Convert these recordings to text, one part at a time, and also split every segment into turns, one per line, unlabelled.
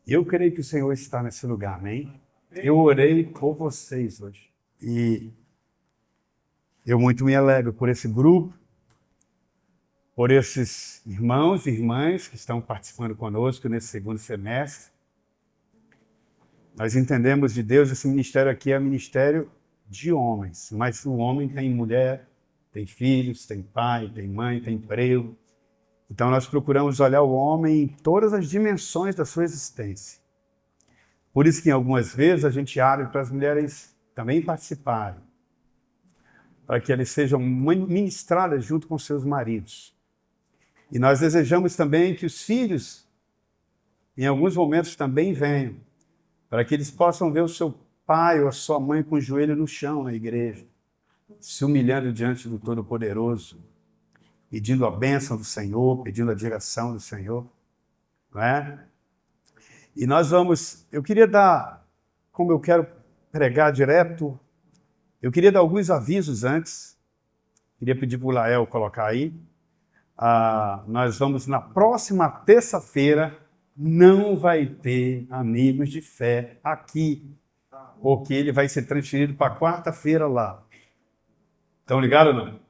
Eu creio que o Senhor está nesse lugar, amém? Eu orei por vocês hoje. E eu muito me alegro por esse grupo, por esses irmãos e irmãs que estão participando conosco nesse segundo semestre. Nós entendemos de Deus, esse ministério aqui é ministério de homens, mas o homem tem mulher, tem filhos, tem pai, tem mãe, tem emprego. Então nós procuramos olhar o homem em todas as dimensões da sua existência. Por isso que algumas vezes a gente abre para as mulheres também participarem, para que elas sejam ministradas junto com seus maridos. E nós desejamos também que os filhos, em alguns momentos, também venham, para que eles possam ver o seu pai ou a sua mãe com o joelho no chão na igreja, se humilhando diante do Todo-Poderoso, pedindo a bênção do Senhor, pedindo a direção do Senhor, não é? E nós vamos, eu queria dar, como eu quero pregar direto, eu queria dar alguns avisos antes, queria pedir para o Lael colocar aí. Nós vamos, na próxima terça-feira, não vai ter Amigos de Fé aqui, porque ele vai ser transferido para quarta-feira lá. Estão ligados ou não?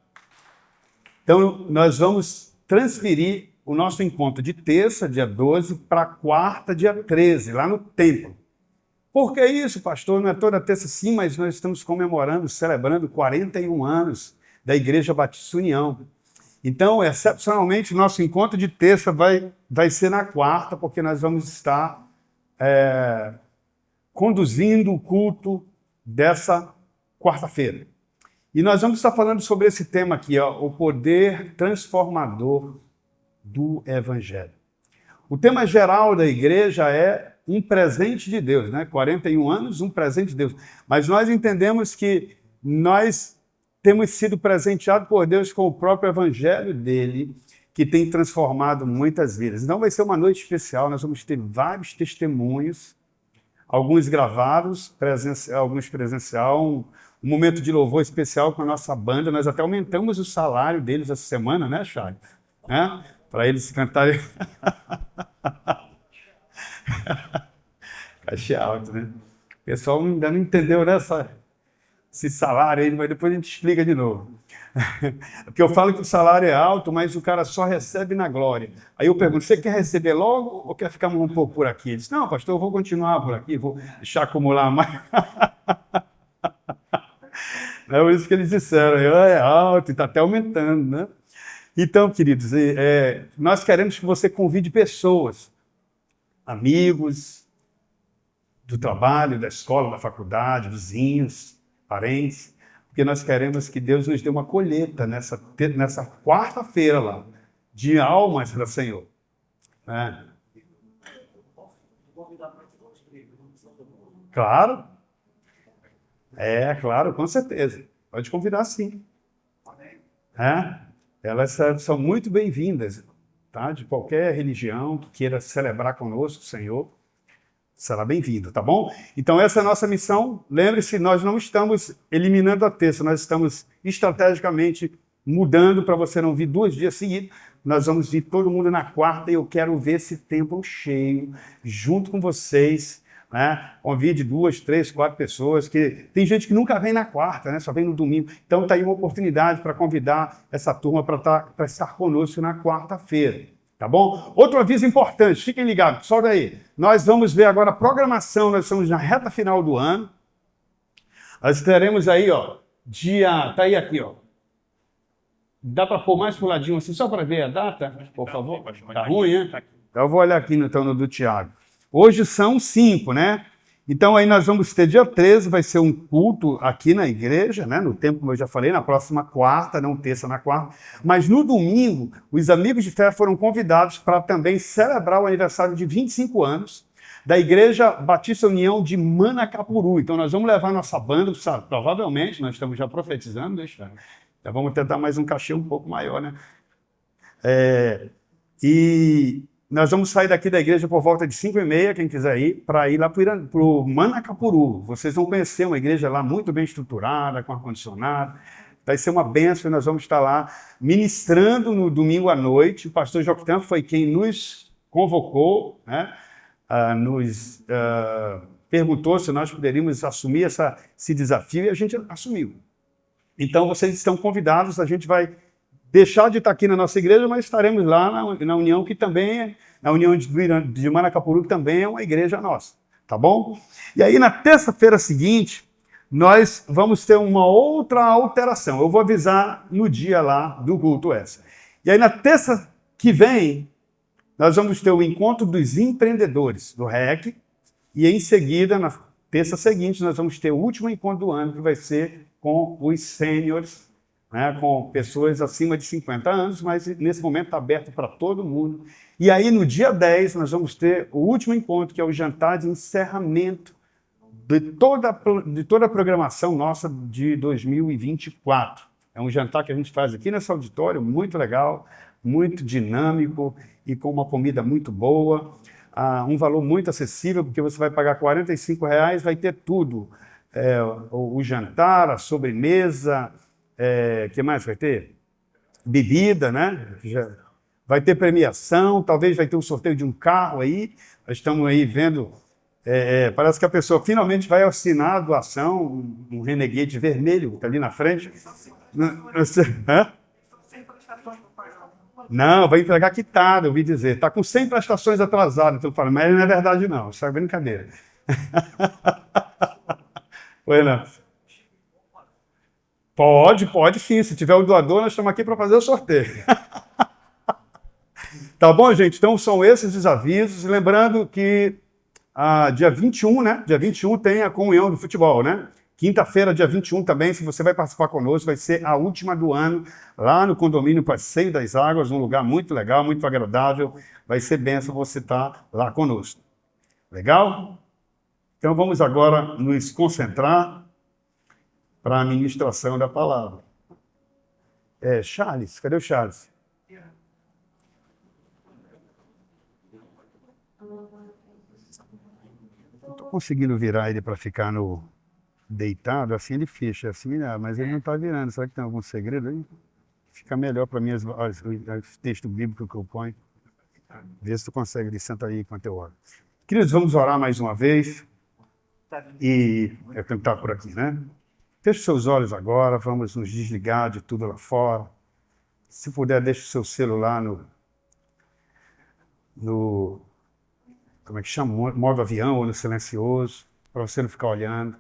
Então, nós vamos transferir o nosso encontro de terça, dia 12, para quarta, dia 13, lá no templo. Por que isso, pastor? Não é toda terça sim, mas nós estamos comemorando, celebrando 41 anos da Igreja Batista União. Então, excepcionalmente, nosso encontro de terça vai ser na quarta, porque nós vamos estar conduzindo o culto dessa quarta-feira. E nós vamos estar falando sobre esse tema aqui, ó, o poder transformador do Evangelho. O tema geral da igreja é um presente de Deus, né? 41 anos, um presente de Deus. Mas nós entendemos que nós temos sido presenteados por Deus com o próprio Evangelho dele, que tem transformado muitas vidas. Então vai ser uma noite especial, nós vamos ter vários testemunhos, alguns gravados, alguns presencial, um momento de louvor especial com a nossa banda. Nós até aumentamos o salário deles essa semana, né, Charles? Né? Para eles cantarem. Cachê alto, né? O pessoal ainda não entendeu esse salário aí, mas depois a gente explica de novo. Porque eu falo que o salário é alto, mas o cara só recebe na glória. Aí eu pergunto, você quer receber logo ou quer ficar um pouco por aqui? Ele diz, não, pastor, eu vou continuar por aqui, vou deixar acumular mais. É isso que eles disseram, é alto e está até aumentando, né? Então, queridos, nós queremos que você convide pessoas, amigos do trabalho, da escola, da faculdade, vizinhos, parentes, porque nós queremos que Deus nos dê uma colheita nessa quarta-feira lá, de almas para o Senhor. Né? Claro. Claro, com certeza. Pode convidar sim. Elas são muito bem-vindas, tá? De qualquer religião que queira celebrar conosco o Senhor, será bem-vindo, tá bom? Então essa é a nossa missão. Lembre-se, nós não estamos eliminando a terça, nós estamos estrategicamente mudando para você não vir 2 dias seguidos. Nós vamos vir todo mundo na quarta e eu quero ver esse templo cheio, junto com vocês, né? Convide 2, 3, 4 pessoas, que tem gente que nunca vem na quarta, né? Só vem no domingo. Então está aí uma oportunidade para convidar essa turma para estar conosco na quarta-feira, tá bom? Outro aviso importante, fiquem ligados, pessoal daí. Nós vamos ver agora a programação, nós estamos na reta final do ano. Nós teremos aí, ó, tá aí aqui, ó. Dá para pôr mais para o ladinho assim, só para ver a data, por favor? Tá ruim, hein? Então eu vou olhar aqui no do Tiago. Hoje são 5, né? Então aí nós vamos ter dia 13, vai ser um culto aqui na igreja, né? No tempo, como eu já falei, na próxima quarta, não terça, na quarta. Mas no domingo, os Amigos de Fé foram convidados para também celebrar o aniversário de 25 anos da Igreja Batista União de Manacapuru. Então nós vamos levar nossa banda, sabe? Provavelmente, nós estamos já profetizando, deixa. Já vamos tentar mais um cachê um pouco maior, né? E nós vamos sair daqui da igreja por volta de 5h30, quem quiser ir, para ir lá para o Manacapuru. Vocês vão conhecer uma igreja lá muito bem estruturada, com ar-condicionado. Vai ser uma bênção e nós vamos estar lá ministrando no domingo à noite. O pastor Joquitã foi quem nos convocou, né? nos perguntou se nós poderíamos assumir esse desafio e a gente assumiu. Então, vocês estão convidados, a gente vai deixar de estar aqui na nossa igreja, mas estaremos lá na União, que também é, na União de Manacapuru, que também é uma igreja nossa, tá bom? E aí, na terça-feira seguinte, nós vamos ter uma outra alteração. Eu vou avisar no dia lá do culto essa. E aí, na terça que vem, nós vamos ter o encontro dos empreendedores do REC, e em seguida, na terça seguinte, nós vamos ter o último encontro do ano, que vai ser com os sêniores, né, com pessoas acima de 50 anos, mas nesse momento está aberto para todo mundo. E aí, no dia 10, nós vamos ter o último encontro, que é o jantar de encerramento de toda a programação nossa de 2024. É um jantar que a gente faz aqui nesse auditório, muito legal, muito dinâmico e com uma comida muito boa, um valor muito acessível, porque você vai pagar R$45, vai ter tudo. O jantar, a sobremesa, que mais vai ter? Bebida, né? Vai ter premiação, talvez vai ter um sorteio de um carro aí. Nós estamos aí vendo, parece que a pessoa finalmente vai assinar a doação, um Renegade vermelho, que está ali na frente. Não, vai entregar quitado, eu ouvi dizer. Está com 100 prestações atrasadas. Então eu falo, mas não é verdade não, isso é brincadeira. Oi, não. Pode sim. Se tiver o doador, nós estamos aqui para fazer o sorteio. Tá bom, gente? Então são esses os avisos. Lembrando que dia 21, né? Dia 21 tem a comunhão do futebol, né? Quinta-feira, dia 21 também, se você vai participar conosco, vai ser a última do ano, lá no condomínio Passeio das Águas, um lugar muito legal, muito agradável. Vai ser bênção você estar lá conosco. Legal? Então vamos agora nos concentrar para a ministração da palavra. Charles, cadê o Charles? Não estou conseguindo virar ele para ficar deitado, assim ele fecha, assim, mas ele não está virando. Será que tem algum segredo aí? Fica melhor para mim os textos bíblicos que eu ponho. Vê se tu consegue, ele senta aí enquanto eu oro. Queridos, vamos orar mais uma vez. E eu tenho que estar por aqui, né? Feche seus olhos agora, vamos nos desligar de tudo lá fora. Se puder, deixe o seu celular no como é que chama? Modo avião ou no silencioso, para você não ficar olhando.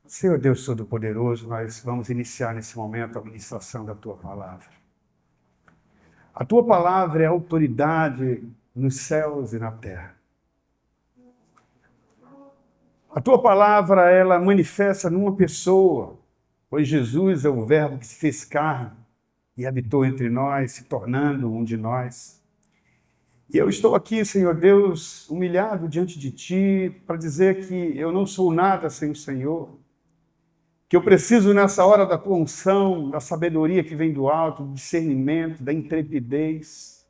Senhor Deus Todo-Poderoso, nós vamos iniciar nesse momento a ministração da Tua Palavra. A Tua Palavra é autoridade nos céus e na terra. A Tua Palavra, ela manifesta numa pessoa, pois Jesus é o Verbo que se fez carne e habitou entre nós, se tornando um de nós. E eu estou aqui, Senhor Deus, humilhado diante de Ti, para dizer que eu não sou nada sem o Senhor, que eu preciso nessa hora da Tua unção, da sabedoria que vem do alto, do discernimento, da intrepidez,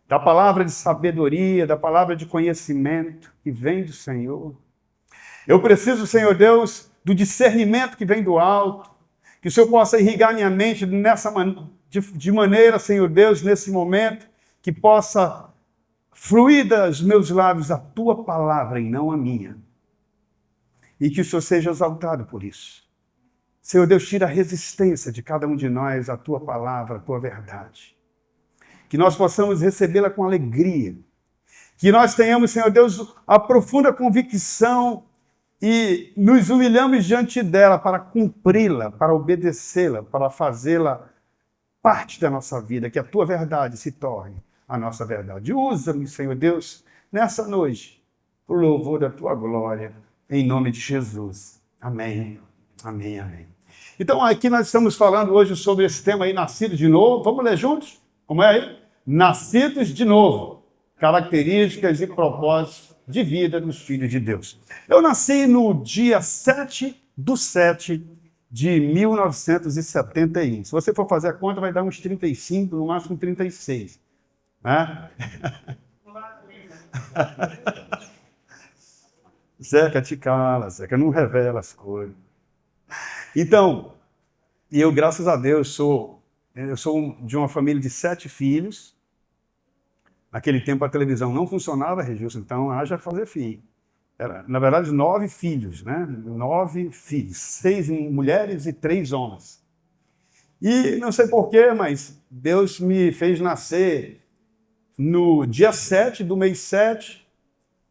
da palavra de sabedoria, da palavra de conhecimento que vem do Senhor. Eu preciso, Senhor Deus, do discernimento que vem do alto, que o Senhor possa irrigar minha mente de maneira, Senhor Deus, nesse momento, que possa fluir dos meus lábios a Tua palavra e não a minha. E que o Senhor seja exaltado por isso. Senhor Deus, tira a resistência de cada um de nós à Tua palavra, à Tua verdade. Que nós possamos recebê-la com alegria. Que nós tenhamos, Senhor Deus, a profunda convicção e nos humilhamos diante dela para cumpri-la, para obedecê-la, para fazê-la parte da nossa vida. Que a Tua verdade se torne a nossa verdade. Usa-me, Senhor Deus, nessa noite, por louvor da Tua glória. Em nome de Jesus. Amém. Amém, amém. Então, aqui nós estamos falando hoje sobre esse tema aí, nascidos de novo. Vamos ler juntos? Como é aí? Nascidos de novo. Características e propósitos de vida dos filhos de Deus. Eu nasci no dia 7/7 de 1971. Se você for fazer a conta, vai dar uns 35, no máximo 36. Né? Zeca, te cala, Zeca, não revela as coisas. Então, eu, graças a Deus, sou de uma família de 7 filhos. Naquele tempo a televisão não funcionava, Regilson, então haja fazer filho. Era, na verdade, 9 filhos, né? 9 filhos, 6 mulheres e 3 homens. E não sei porquê, mas Deus me fez nascer no dia 7 do mês 7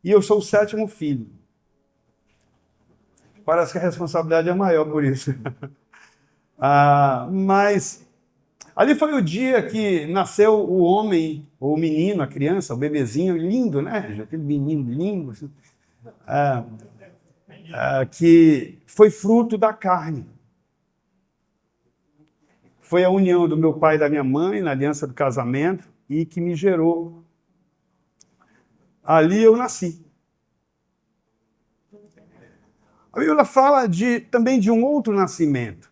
e eu sou o 7º filho. Parece que a responsabilidade é maior por isso. Mas ali foi o dia que nasceu o homem, ou o menino, a criança, o bebezinho, lindo, né? Aquele menino lindo, assim, que foi fruto da carne. Foi a união do meu pai e da minha mãe, na aliança do casamento, e que me gerou. Ali eu nasci. A Bíblia fala também de um outro nascimento,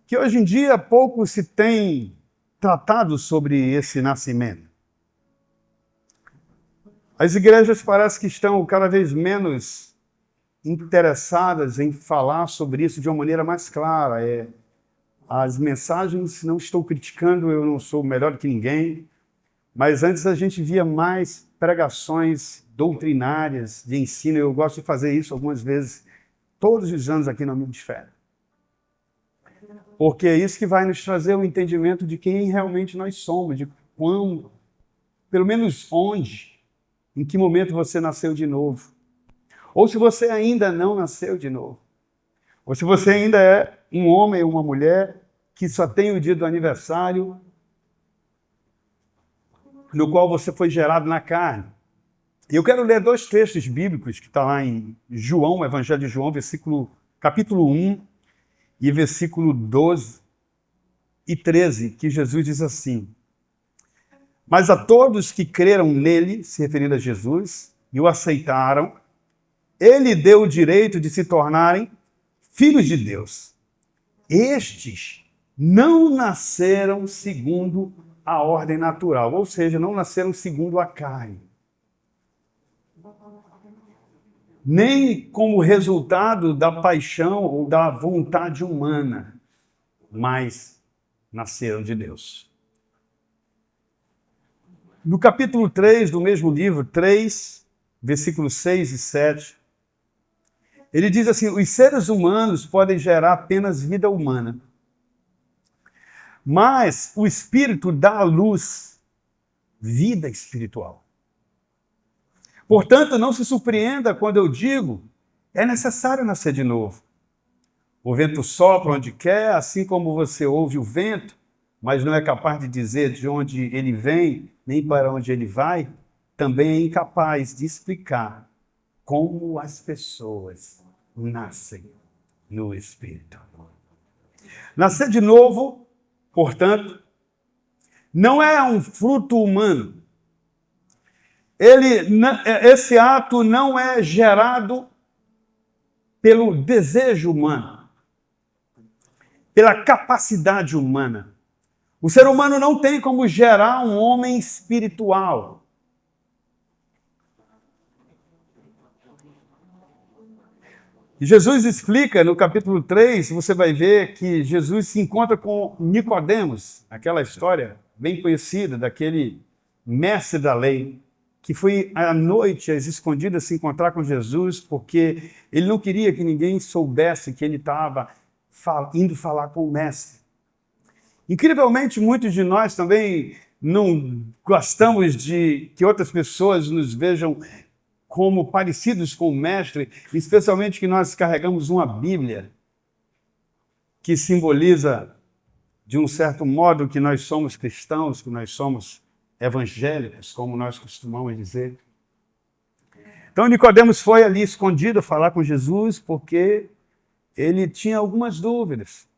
que hoje em dia pouco se tem tratado sobre esse nascimento. As igrejas parece que estão cada vez menos interessadas em falar sobre isso de uma maneira mais clara. As mensagens, não estou criticando, eu não sou melhor que ninguém, mas antes a gente via mais pregações doutrinárias de ensino. Eu gosto de fazer isso algumas vezes, todos os anos aqui no Amigo de Fé. Porque é isso que vai nos trazer o entendimento de quem realmente nós somos, de quando, pelo menos onde, em que momento você nasceu de novo. Ou se você ainda não nasceu de novo. Ou se você ainda é um homem ou uma mulher que só tem o dia do aniversário, no qual você foi gerado na carne. E eu quero ler 2 textos bíblicos que estão lá em João, Evangelho de João, capítulo 1 e versículo 12 e 13, que Jesus diz assim: mas a todos que creram nele, se referindo a Jesus, e o aceitaram, ele deu o direito de se tornarem filhos de Deus. Estes não nasceram segundo a ordem natural, ou seja, não nasceram segundo a carne, nem como resultado da paixão ou da vontade humana, mas nasceram de Deus. No capítulo 3 do mesmo livro, 3, versículos 6 e 7, ele diz assim: os seres humanos podem gerar apenas vida humana, mas o Espírito dá à luz vida espiritual. Portanto, não se surpreenda quando eu digo, é necessário nascer de novo. O vento sopra onde quer, assim como você ouve o vento, mas não é capaz de dizer de onde ele vem, nem para onde ele vai, também é incapaz de explicar como as pessoas nascem no Espírito. Nascer de novo, portanto, não é um fruto humano. Esse ato não é gerado pelo desejo humano, pela capacidade humana. O ser humano não tem como gerar um homem espiritual. E Jesus explica no capítulo 3, você vai ver que Jesus se encontra com Nicodemos, aquela história bem conhecida daquele mestre da lei, que foi à noite, às escondidas, se encontrar com Jesus, porque ele não queria que ninguém soubesse que ele estava indo falar com o mestre. Incrivelmente, muitos de nós também não gostamos de que outras pessoas nos vejam como parecidos com o mestre, especialmente que nós carregamos uma Bíblia que simboliza, de um certo modo, que nós somos cristãos, que nós somos evangélicos, como nós costumamos dizer. Então, Nicodemos foi ali escondido falar com Jesus porque ele tinha algumas dúvidas.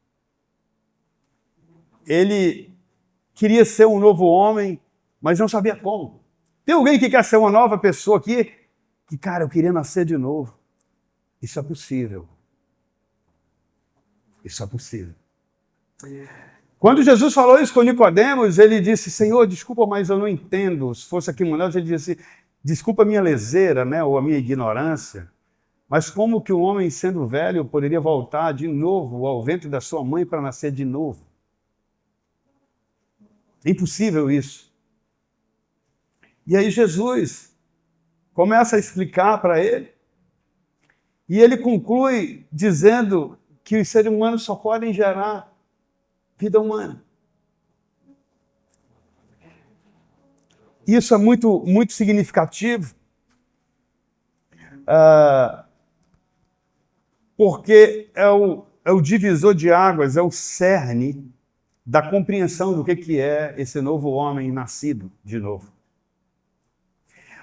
Ele queria ser um novo homem, mas não sabia como. Tem alguém que quer ser uma nova pessoa aqui? Que, cara, eu queria nascer de novo. Isso é possível. Isso é possível. Quando Jesus falou isso com Nicodemos, ele disse: Senhor, desculpa, mas eu não entendo. Se fosse aqui em Manaus, ele disse: desculpa a minha leseira, né, ou a minha ignorância, mas como que um homem, sendo velho, poderia voltar de novo ao ventre da sua mãe para nascer de novo? É impossível isso. E aí Jesus começa a explicar para ele, e ele conclui dizendo que os seres humanos só podem gerar vida humana. Isso é muito, muito significativo, porque é o divisor de águas, é o cerne da compreensão do que é esse novo homem nascido de novo.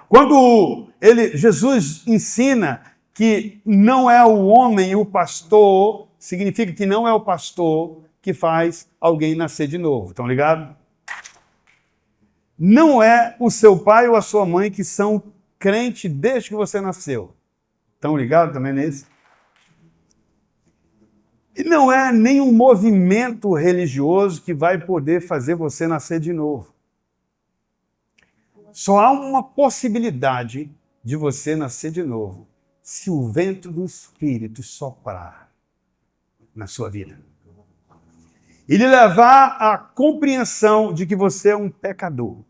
Quando Jesus ensina que não é o homem o pastor, significa que não é o pastor que faz alguém nascer de novo. Estão ligados? Não é o seu pai ou a sua mãe que são crentes desde que você nasceu. Estão ligados também nisso? E não é nenhum movimento religioso que vai poder fazer você nascer de novo. Só há uma possibilidade de você nascer de novo se o vento do Espírito soprar na sua vida. E lhe levar à compreensão de que você é um pecador.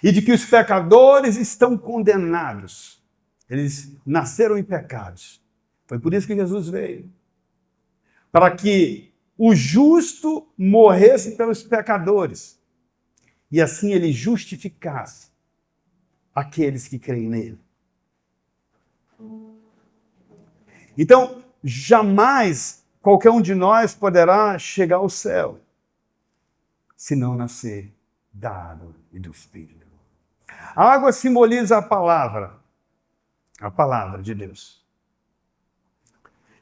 E de que os pecadores estão condenados. Eles nasceram em pecados. Foi por isso que Jesus veio. Para que o justo morresse pelos pecadores. E assim ele justificasse aqueles que creem nele. Então, jamais qualquer um de nós poderá chegar ao céu se não nascer da água e do Espírito. A água simboliza a palavra de Deus.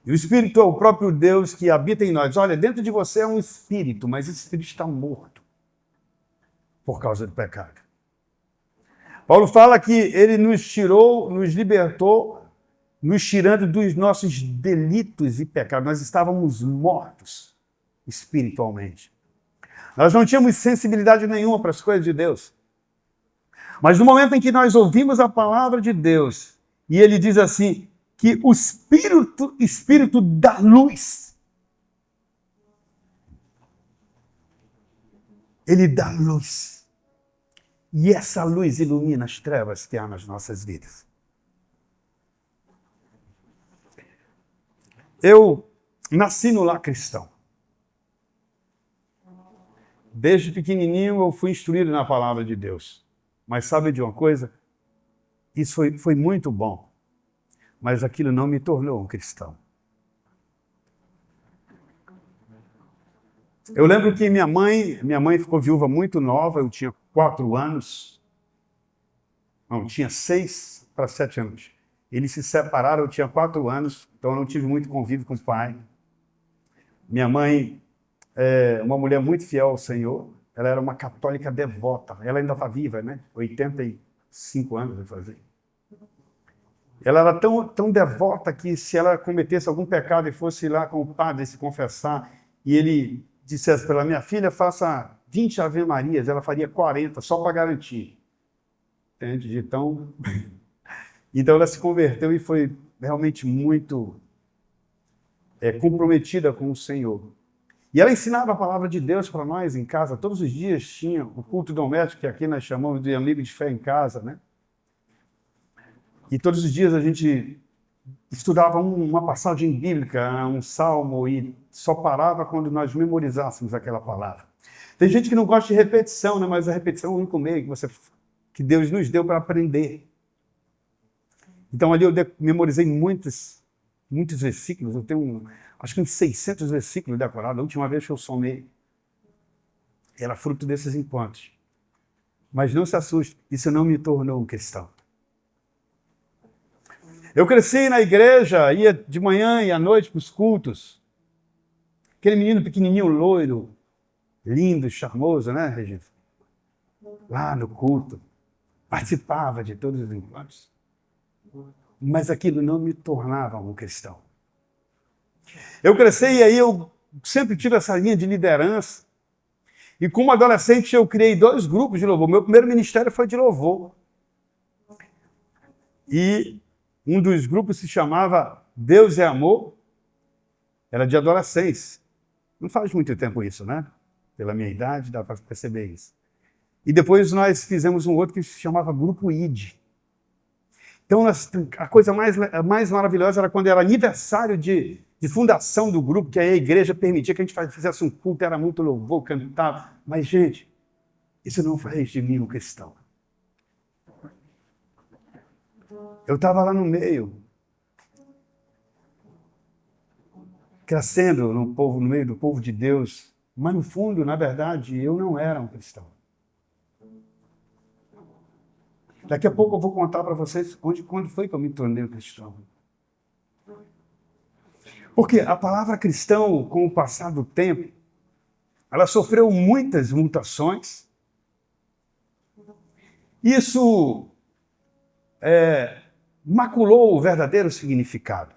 E o Espírito é o próprio Deus que habita em nós. Olha, dentro de você é um Espírito, mas esse Espírito está morto por causa do pecado. Paulo fala que ele nos tirou, nos libertou, nos tirando dos nossos delitos e pecados. Nós estávamos mortos espiritualmente. Nós não tínhamos sensibilidade nenhuma para as coisas de Deus. Mas no momento em que nós ouvimos a palavra de Deus, e ele diz assim, que o Espírito da luz, ele dá luz. E essa luz ilumina as trevas que há nas nossas vidas. Eu nasci no lar cristão. Desde pequenininho eu fui instruído na palavra de Deus. Mas sabe de uma coisa? Isso foi muito bom. Mas aquilo não me tornou um cristão. Eu lembro que minha mãe ficou viúva muito nova, eu tinha 4 anos. Não, tinha 6 para 7 anos. Eles se separaram, eu tinha 4 anos, então eu não tive muito convívio com o pai. Minha mãe é uma mulher muito fiel ao Senhor, ela era uma católica devota, ela ainda está viva, né? 85 anos vai fazer. Ela era tão devota que se ela cometesse algum pecado e fosse lá com o padre se confessar, e ele dissesse para ela, minha filha, faça 20 Ave Marias, ela faria 40, só para garantir. Entende? Então ela se converteu e foi realmente muito comprometida com o Senhor. E ela ensinava a palavra de Deus para nós em casa. Todos os dias tinha o culto doméstico, que aqui nós chamamos de amigo de fé em casa, né? E todos os dias a gente estudava uma passagem bíblica, um salmo, e só parava quando nós memorizássemos aquela palavra. Tem gente que não gosta de repetição, né? Mas a repetição é o único meio que Deus nos deu para aprender. Então ali eu memorizei muitos versículos, eu tenho acho que uns 600 versículos decorados, a última vez que eu somei. Era fruto desses encontros. Mas não se assuste, isso não me tornou um cristão. Eu cresci na igreja, ia de manhã e à noite para os cultos. Aquele menino pequenininho, loiro, lindo, charmoso, né, Regina? Lá no culto. Participava de todos os encontros. Mas aquilo não me tornava um cristão. Eu cresci e aí eu sempre tive essa linha de liderança. E como adolescente eu criei 2 grupos de louvor. Meu primeiro ministério foi de louvor. E um dos grupos se chamava Deus é Amor. Era de adolescência. Não faz muito tempo isso, né? Pela minha idade dá para perceber isso. E depois nós fizemos um outro que se chamava Grupo ID. Então, a coisa mais maravilhosa era quando era aniversário de fundação do grupo, que aí a igreja permitia que a gente fizesse um culto, era muito louvor, cantava. Mas, gente, isso não faz de mim um cristão. Eu estava lá no meio, crescendo no meio do povo de Deus, mas no fundo, na verdade, eu não era um cristão. Daqui a pouco eu vou contar para vocês quando foi que eu me tornei um cristão. Porque a palavra cristão, com o passar do tempo, ela sofreu muitas mutações. Isso maculou o verdadeiro significado.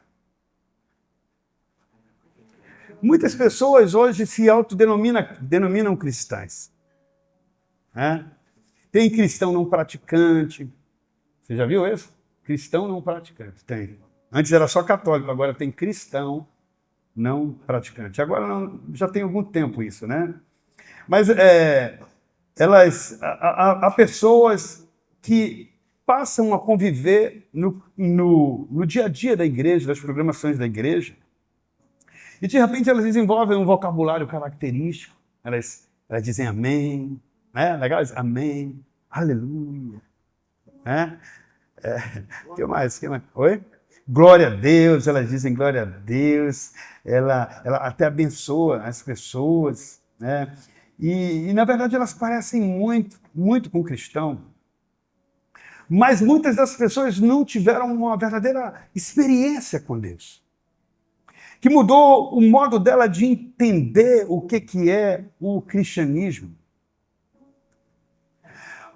Muitas pessoas hoje se autodenominam cristãs. Tem cristão não praticante. Você já viu isso? Cristão não praticante. Tem. Antes era só católico, agora tem cristão não praticante. Agora já tem algum tempo isso, né? Mas há pessoas que passam a conviver no dia a dia da igreja, das programações da igreja, e de repente elas desenvolvem um vocabulário característico. Elas dizem amém, né? Legal? Amém, aleluia. O que mais? Oi? Glória a Deus, elas dizem glória a Deus, ela até abençoa as pessoas, né? E na verdade elas parecem muito com o cristão, mas muitas das pessoas não tiveram uma verdadeira experiência com Deus, que mudou o modo dela de entender o que é o cristianismo.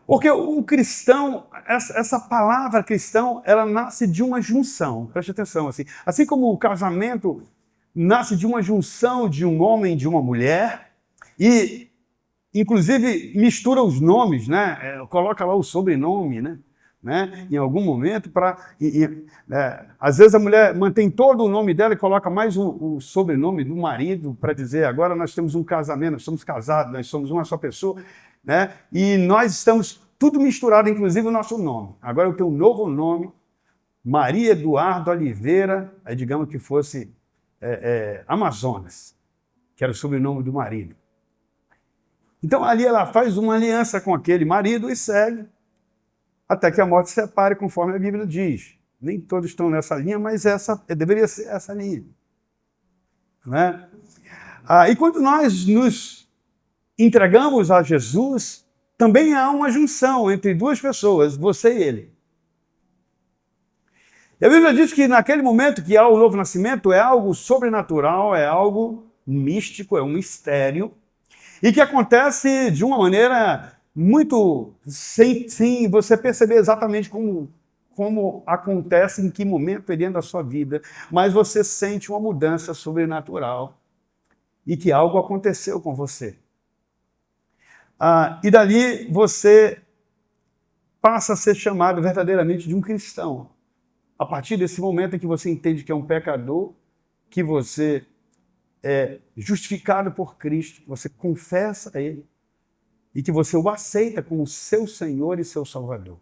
Porque o cristão, essa palavra cristão, ela nasce de uma junção. Preste atenção, assim como o casamento nasce de uma junção de um homem e de uma mulher, e inclusive mistura os nomes, né? Coloca lá o sobrenome, né? Em algum momento, às vezes a mulher mantém todo o nome dela e coloca mais o sobrenome do marido para dizer, agora nós temos um casamento, nós somos casados, nós somos uma só pessoa, né? E nós estamos tudo misturado, inclusive o nosso nome. Agora eu tenho um novo nome, Maria Eduardo Oliveira, aí digamos que fosse Amazonas, que era o sobrenome do marido. Então ali ela faz uma aliança com aquele marido e segue, até que a morte se separe, conforme a Bíblia diz. Nem todos estão nessa linha, mas deveria ser essa linha. Né? E quando nós nos entregamos a Jesus, também há uma junção entre duas pessoas, você e ele. E a Bíblia diz que naquele momento que há o novo nascimento, é algo sobrenatural, é algo místico, é um mistério, e que acontece de uma maneira muito sem você perceber exatamente como acontece, em que momento é dentro da sua vida, mas você sente uma mudança sobrenatural e que algo aconteceu com você. E dali você passa a ser chamado verdadeiramente de um cristão. A partir desse momento em que você entende que é um pecador, que você é justificado por Cristo, você confessa a Ele e que você o aceita como seu Senhor e seu Salvador.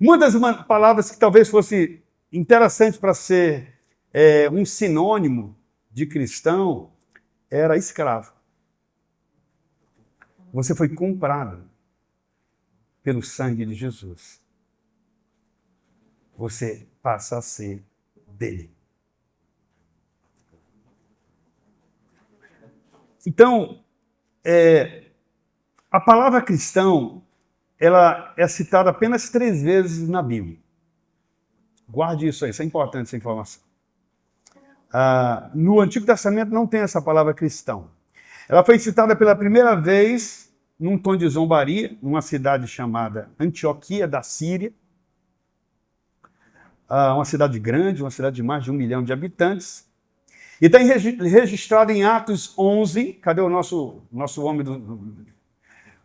Uma das palavras que talvez fosse interessante para ser um sinônimo de cristão era escravo. Você foi comprado pelo sangue de Jesus. Você passa a ser dele. Então, a palavra cristão, ela é citada apenas 3 vezes na Bíblia. Guarde isso aí, isso é importante, essa informação. No Antigo Testamento não tem essa palavra cristão. Ela foi citada pela primeira vez num tom de zombaria, numa cidade chamada Antioquia da Síria. Uma cidade grande, uma cidade de mais de 1 milhão de habitantes. E está registrado em Atos 11, cadê o nosso homem,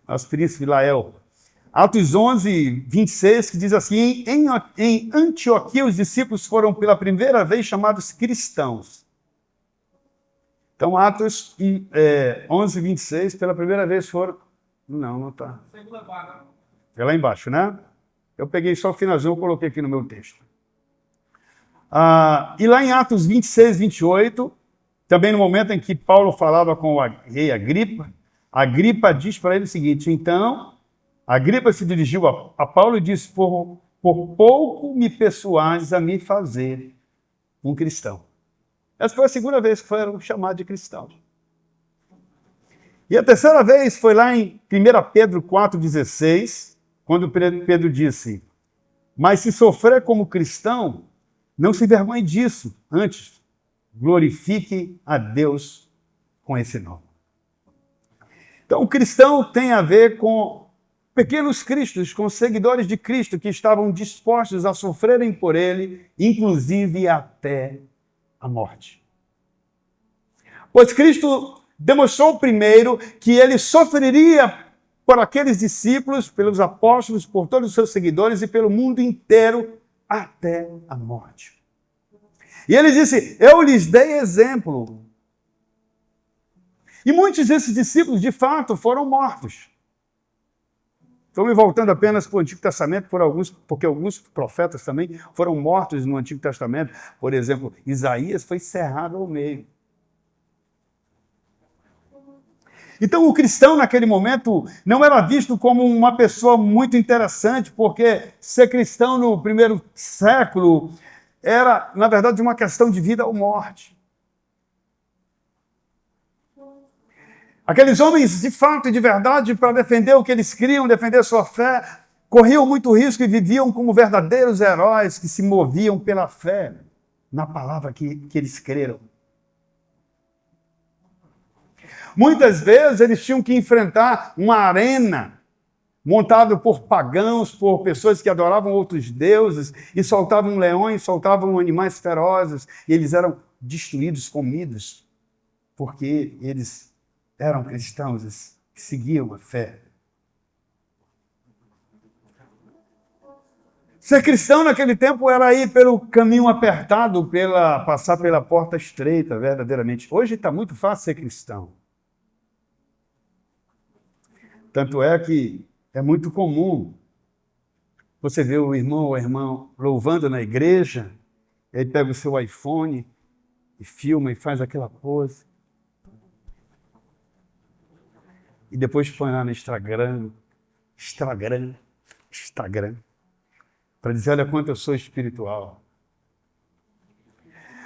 nosso príncipe Lael? Atos 11, 26, que diz assim, em Antioquia os discípulos foram pela primeira vez chamados cristãos. Então, Atos 11, 26, pela primeira vez foram Não está. É lá embaixo, né? Eu peguei só o finalzinho e coloquei aqui no meu texto. E lá em Atos 26, 28, também no momento em que Paulo falava com o rei Agripa, Agripa diz para ele o seguinte: então, Agripa se dirigiu a Paulo e disse: por pouco me persuades a me fazer um cristão. Essa foi a segunda vez que foram chamados de cristãos. E a terceira vez foi lá em 1 Pedro 4,16, quando Pedro disse: mas se sofrer como cristão, não se envergonhe disso, antes glorifique a Deus com esse nome. Então, o cristão tem a ver com pequenos cristos, com seguidores de Cristo que estavam dispostos a sofrerem por ele, inclusive até a morte. Pois Cristo demonstrou primeiro que ele sofreria por aqueles discípulos, pelos apóstolos, por todos os seus seguidores e pelo mundo inteiro até a morte. E ele disse: eu lhes dei exemplo. E muitos desses discípulos, de fato, foram mortos. Estou me voltando apenas para o Antigo Testamento, porque alguns profetas também foram mortos no Antigo Testamento. Por exemplo, Isaías foi cerrado ao meio. Então, o cristão, naquele momento, não era visto como uma pessoa muito interessante, porque ser cristão no primeiro século era, na verdade, uma questão de vida ou morte. Aqueles homens, de fato e de verdade, para defender o que eles criam, defender sua fé, corriam muito risco e viviam como verdadeiros heróis que se moviam pela fé na palavra que eles creram. Muitas vezes eles tinham que enfrentar uma arena montada por pagãos, por pessoas que adoravam outros deuses e soltavam leões, soltavam animais ferozes, e eles eram destruídos, comidos, porque eles eram cristãos que seguiam a fé. Ser cristão naquele tempo era ir pelo caminho apertado, passar pela porta estreita, verdadeiramente. Hoje está muito fácil ser cristão. Tanto é que é muito comum você ver o irmão ou a irmã louvando na igreja, ele pega o seu iPhone e filma e faz aquela pose. E depois põe lá no Instagram, para dizer: olha quanto eu sou espiritual.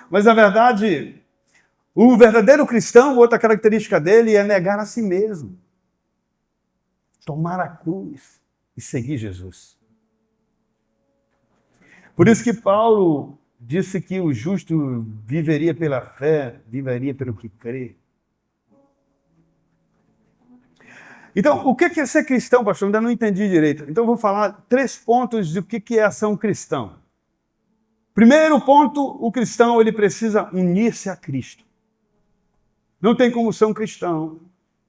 Mas, na verdade, o verdadeiro cristão, outra característica dele é negar a si mesmo. Tomar a cruz e seguir Jesus. Por isso que Paulo disse que o justo viveria pela fé, viveria pelo que crê. Então, o que é ser cristão, pastor? Ainda não entendi direito. Então, eu vou falar 3 pontos do que é ser um cristão. Primeiro ponto, o cristão ele precisa unir-se a Cristo. Não tem como ser um cristão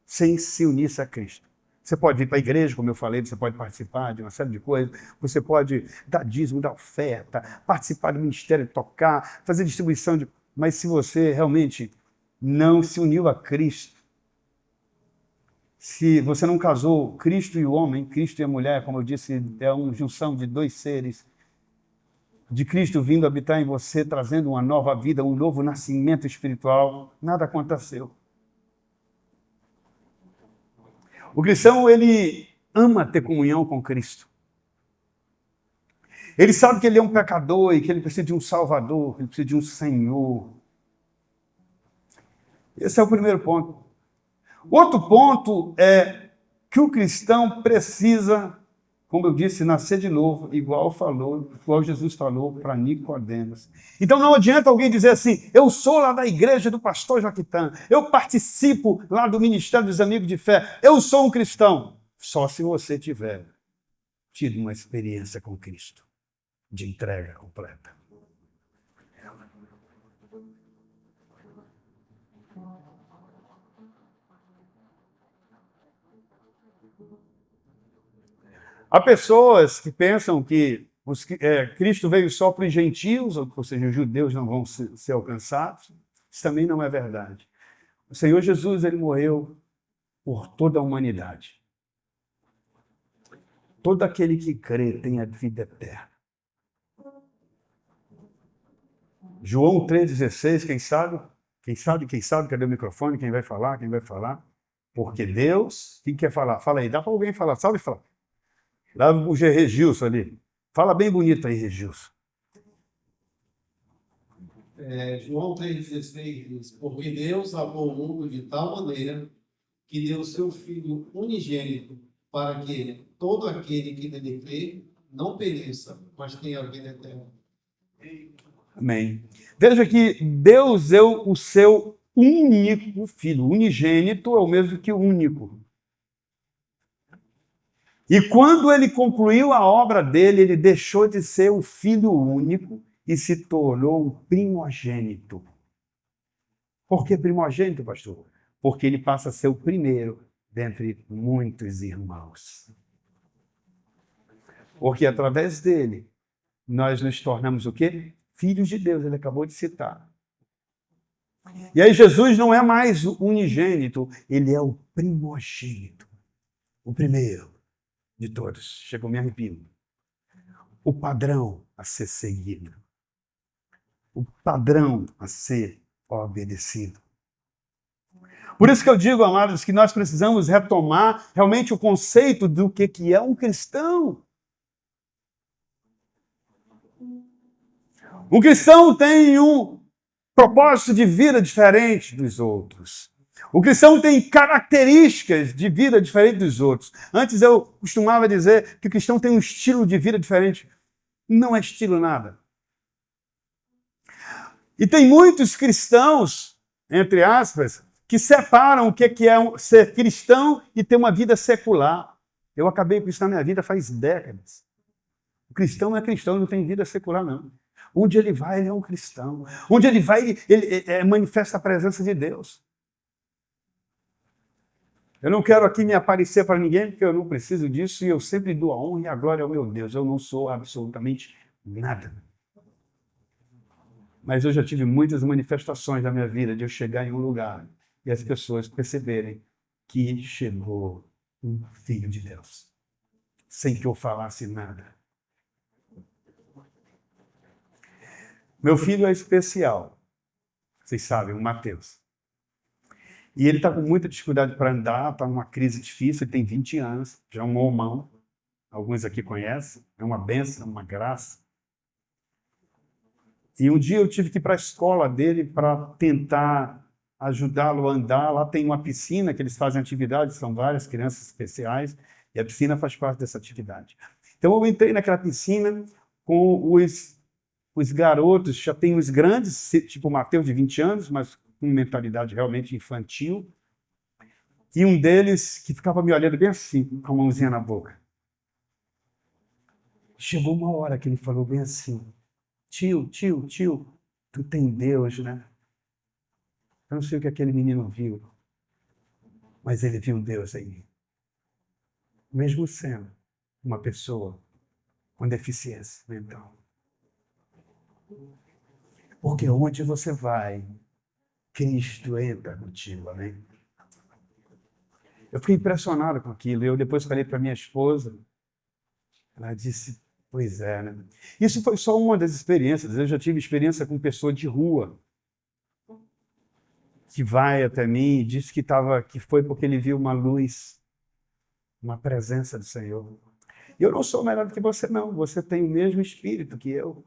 sem se unir-se a Cristo. Você pode ir para a igreja, como eu falei, você pode participar de uma série de coisas, você pode dar dízimo, dar oferta, participar do ministério, tocar, fazer distribuição de... Mas se você realmente não se uniu a Cristo, se você não casou Cristo e o homem, Cristo e a mulher, como eu disse, é uma junção de 2 seres, de Cristo vindo habitar em você, trazendo uma nova vida, um novo nascimento espiritual, nada aconteceu. O cristão, ele ama ter comunhão com Cristo. Ele sabe que ele é um pecador e que ele precisa de um Salvador, que ele precisa de um Senhor. Esse é o primeiro ponto. Outro ponto é que o cristão precisa, como eu disse, nascer de novo, igual Jesus falou para Nicodemos. Então não adianta alguém dizer assim: eu sou lá da igreja do pastor Jaquitã, eu participo lá do Ministério dos Amigos de Fé, eu sou um cristão. Só se você tiver tido uma experiência com Cristo, de entrega completa. Há pessoas que pensam que Cristo veio só para os gentios, ou seja, os judeus não vão ser alcançados. Isso também não é verdade. O Senhor Jesus, ele morreu por toda a humanidade. todo aquele que crê tem a vida eterna. João 3,16, quem sabe? Quem sabe? Cadê o microfone? Quem vai falar? Porque Deus, quem quer falar? Fala aí, dá para alguém falar, sabe falar? Dá o Regilson ali. Fala bem bonito aí, Regilson.
João 3,16 diz, porque Deus amou o mundo de tal maneira que deu o seu Filho unigênito para que todo aquele que nele crê não pereça, mas tenha a vida eterna.
Amém. Veja que Deus deu o seu único Filho. Unigênito é o mesmo que único. E quando ele concluiu a obra dele, ele deixou de ser o Filho único e se tornou o primogênito. Por que primogênito, pastor? Porque ele passa a ser o primeiro dentre muitos irmãos. Porque através dele, nós nos tornamos o quê? Filhos de Deus, ele acabou de citar. E aí Jesus não é mais o unigênito, ele é o primogênito. O primeiro de todos. Chegou me arrepio. O padrão a ser seguido. O padrão a ser obedecido. Por isso que eu digo, amados, que nós precisamos retomar realmente o conceito do que é um cristão. Um cristão tem um propósito de vida diferente dos outros. O cristão tem características de vida diferente dos outros. Antes eu costumava dizer que o cristão tem um estilo de vida diferente. Não é estilo nada. E tem muitos cristãos, entre aspas, que separam o que é ser cristão e ter uma vida secular. Eu acabei com isso na minha vida faz décadas. O cristão não é cristão, não tem vida secular, não. Onde ele vai, ele é um cristão. Onde ele vai, ele manifesta a presença de Deus. Eu não quero aqui me aparecer para ninguém, porque eu não preciso disso, e eu sempre dou a honra e a glória ao meu Deus. Eu não sou absolutamente nada. Mas eu já tive muitas manifestações na minha vida de eu chegar em um lugar e as pessoas perceberem que chegou um filho de Deus, sem que eu falasse nada. Meu filho é especial, vocês sabem, o Mateus. E ele está com muita dificuldade para andar, está numa crise difícil, ele tem 20 anos, já é um homão, alguns aqui conhecem, é uma bênção, uma graça. E um dia eu tive que ir para a escola dele para tentar ajudá-lo a andar. Lá tem uma piscina que eles fazem atividades, são várias crianças especiais, e a piscina faz parte dessa atividade. Então eu entrei naquela piscina com os garotos, já tem os grandes, tipo o Mateus de 20 anos, mas com mentalidade realmente infantil, e um deles que ficava me olhando bem assim, com a mãozinha na boca. Chegou uma hora que ele falou bem assim, tio, tu tem Deus, né? Eu não sei o que aquele menino viu, mas ele viu Deus aí. Mesmo sendo uma pessoa com deficiência mental. Porque onde você vai, Cristo entra contigo, amém? Eu fiquei impressionado com aquilo. Eu depois falei para minha esposa, ela disse, pois é, né? Isso foi só uma das experiências. Eu já tive experiência com pessoa de rua que vai até mim e disse que foi porque ele viu uma luz, uma presença do Senhor. Eu não sou melhor do que você, não. Você tem o mesmo espírito que eu.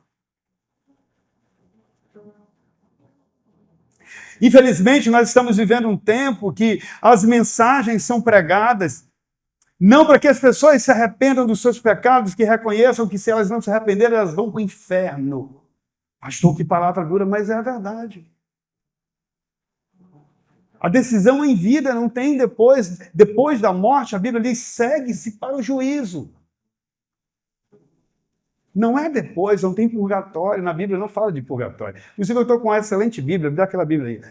Infelizmente, nós estamos vivendo um tempo que as mensagens são pregadas não para que as pessoas se arrependam dos seus pecados, que reconheçam que se elas não se arrependerem, elas vão para o inferno. Pastor, que palavra dura, mas é a verdade. A decisão em vida não tem depois da morte, a Bíblia diz, segue-se para o juízo. Não é depois, não tem purgatório, na Bíblia não fala de purgatório. Inclusive eu estou com uma excelente Bíblia, me dá aquela Bíblia aí.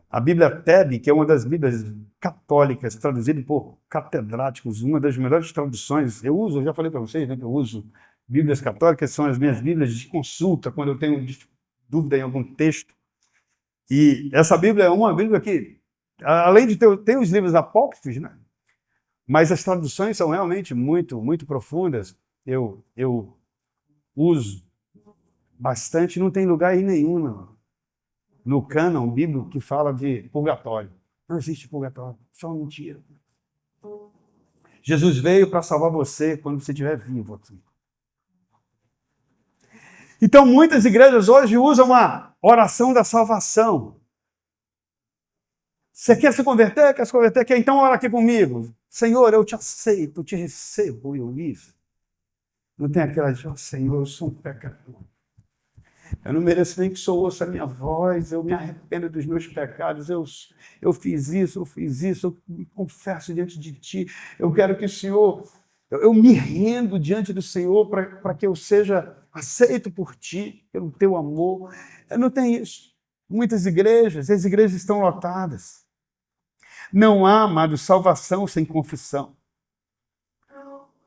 A Bíblia TEB, que é uma das Bíblias católicas, traduzida por catedráticos, uma das melhores traduções. Eu já falei para vocês, né, que eu uso Bíblias católicas, são as minhas Bíblias de consulta, quando eu tenho dúvida em algum texto. E essa Bíblia é uma Bíblia que, além de ter os livros apócrifos, né, Mas as traduções são realmente muito, muito profundas. Eu uso bastante, não tem lugar aí nenhum no cânon bíblico que fala de purgatório. Não existe purgatório, só uma mentira. Jesus veio para salvar você quando você estiver vivo aqui. Então, muitas igrejas hoje usam a oração da salvação. Você quer se converter? Quer se converter? Quer? Então ora aqui comigo. Senhor, eu te aceito, eu te recebo, eu isso. Não tem aquela de, Senhor, eu sou um pecador. Eu não mereço nem que o Senhor ouça a minha voz, eu me arrependo dos meus pecados, eu fiz isso, eu me confesso diante de Ti. Eu quero que o Senhor, eu me rendo diante do Senhor para que eu seja aceito por Ti, pelo Teu amor. Não tem isso. Muitas igrejas, as igrejas estão lotadas. Não há, amado, salvação sem confissão.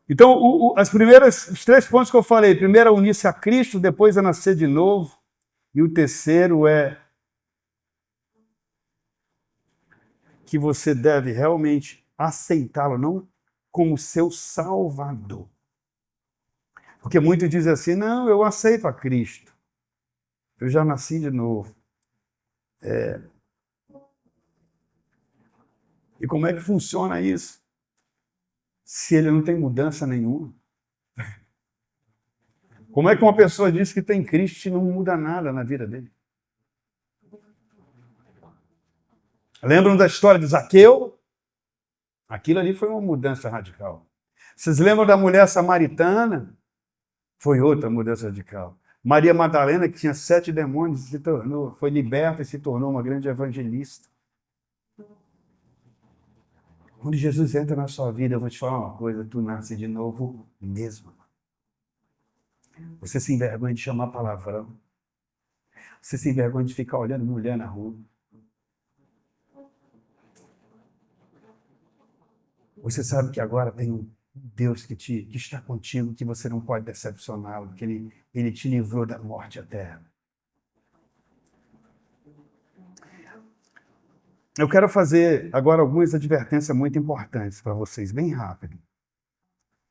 Então, os 3 pontos que eu falei, primeiro é unir-se a Cristo, depois é nascer de novo, e o terceiro é que você deve realmente aceitá-lo, não como seu Salvador. Porque muitos dizem assim, não, eu aceito a Cristo, eu já nasci de novo. E como é que funciona isso? Se ele não tem mudança nenhuma. Como é que uma pessoa diz que tem Cristo e não muda nada na vida dele? Lembram da história de Zaqueu? Aquilo ali foi uma mudança radical. Vocês lembram da mulher samaritana? Foi outra mudança radical. Maria Madalena, que tinha 7 demônios, foi liberta e se tornou uma grande evangelista. Quando Jesus entra na sua vida, eu vou te falar uma coisa, tu nasce de novo mesmo. Você se envergonha de chamar palavrão. Você se envergonha de ficar olhando mulher na rua. Você sabe que agora tem um Deus que está contigo, que você não pode decepcioná-lo, que ele te livrou da morte eterna. Eu quero fazer agora algumas advertências muito importantes para vocês, bem rápido,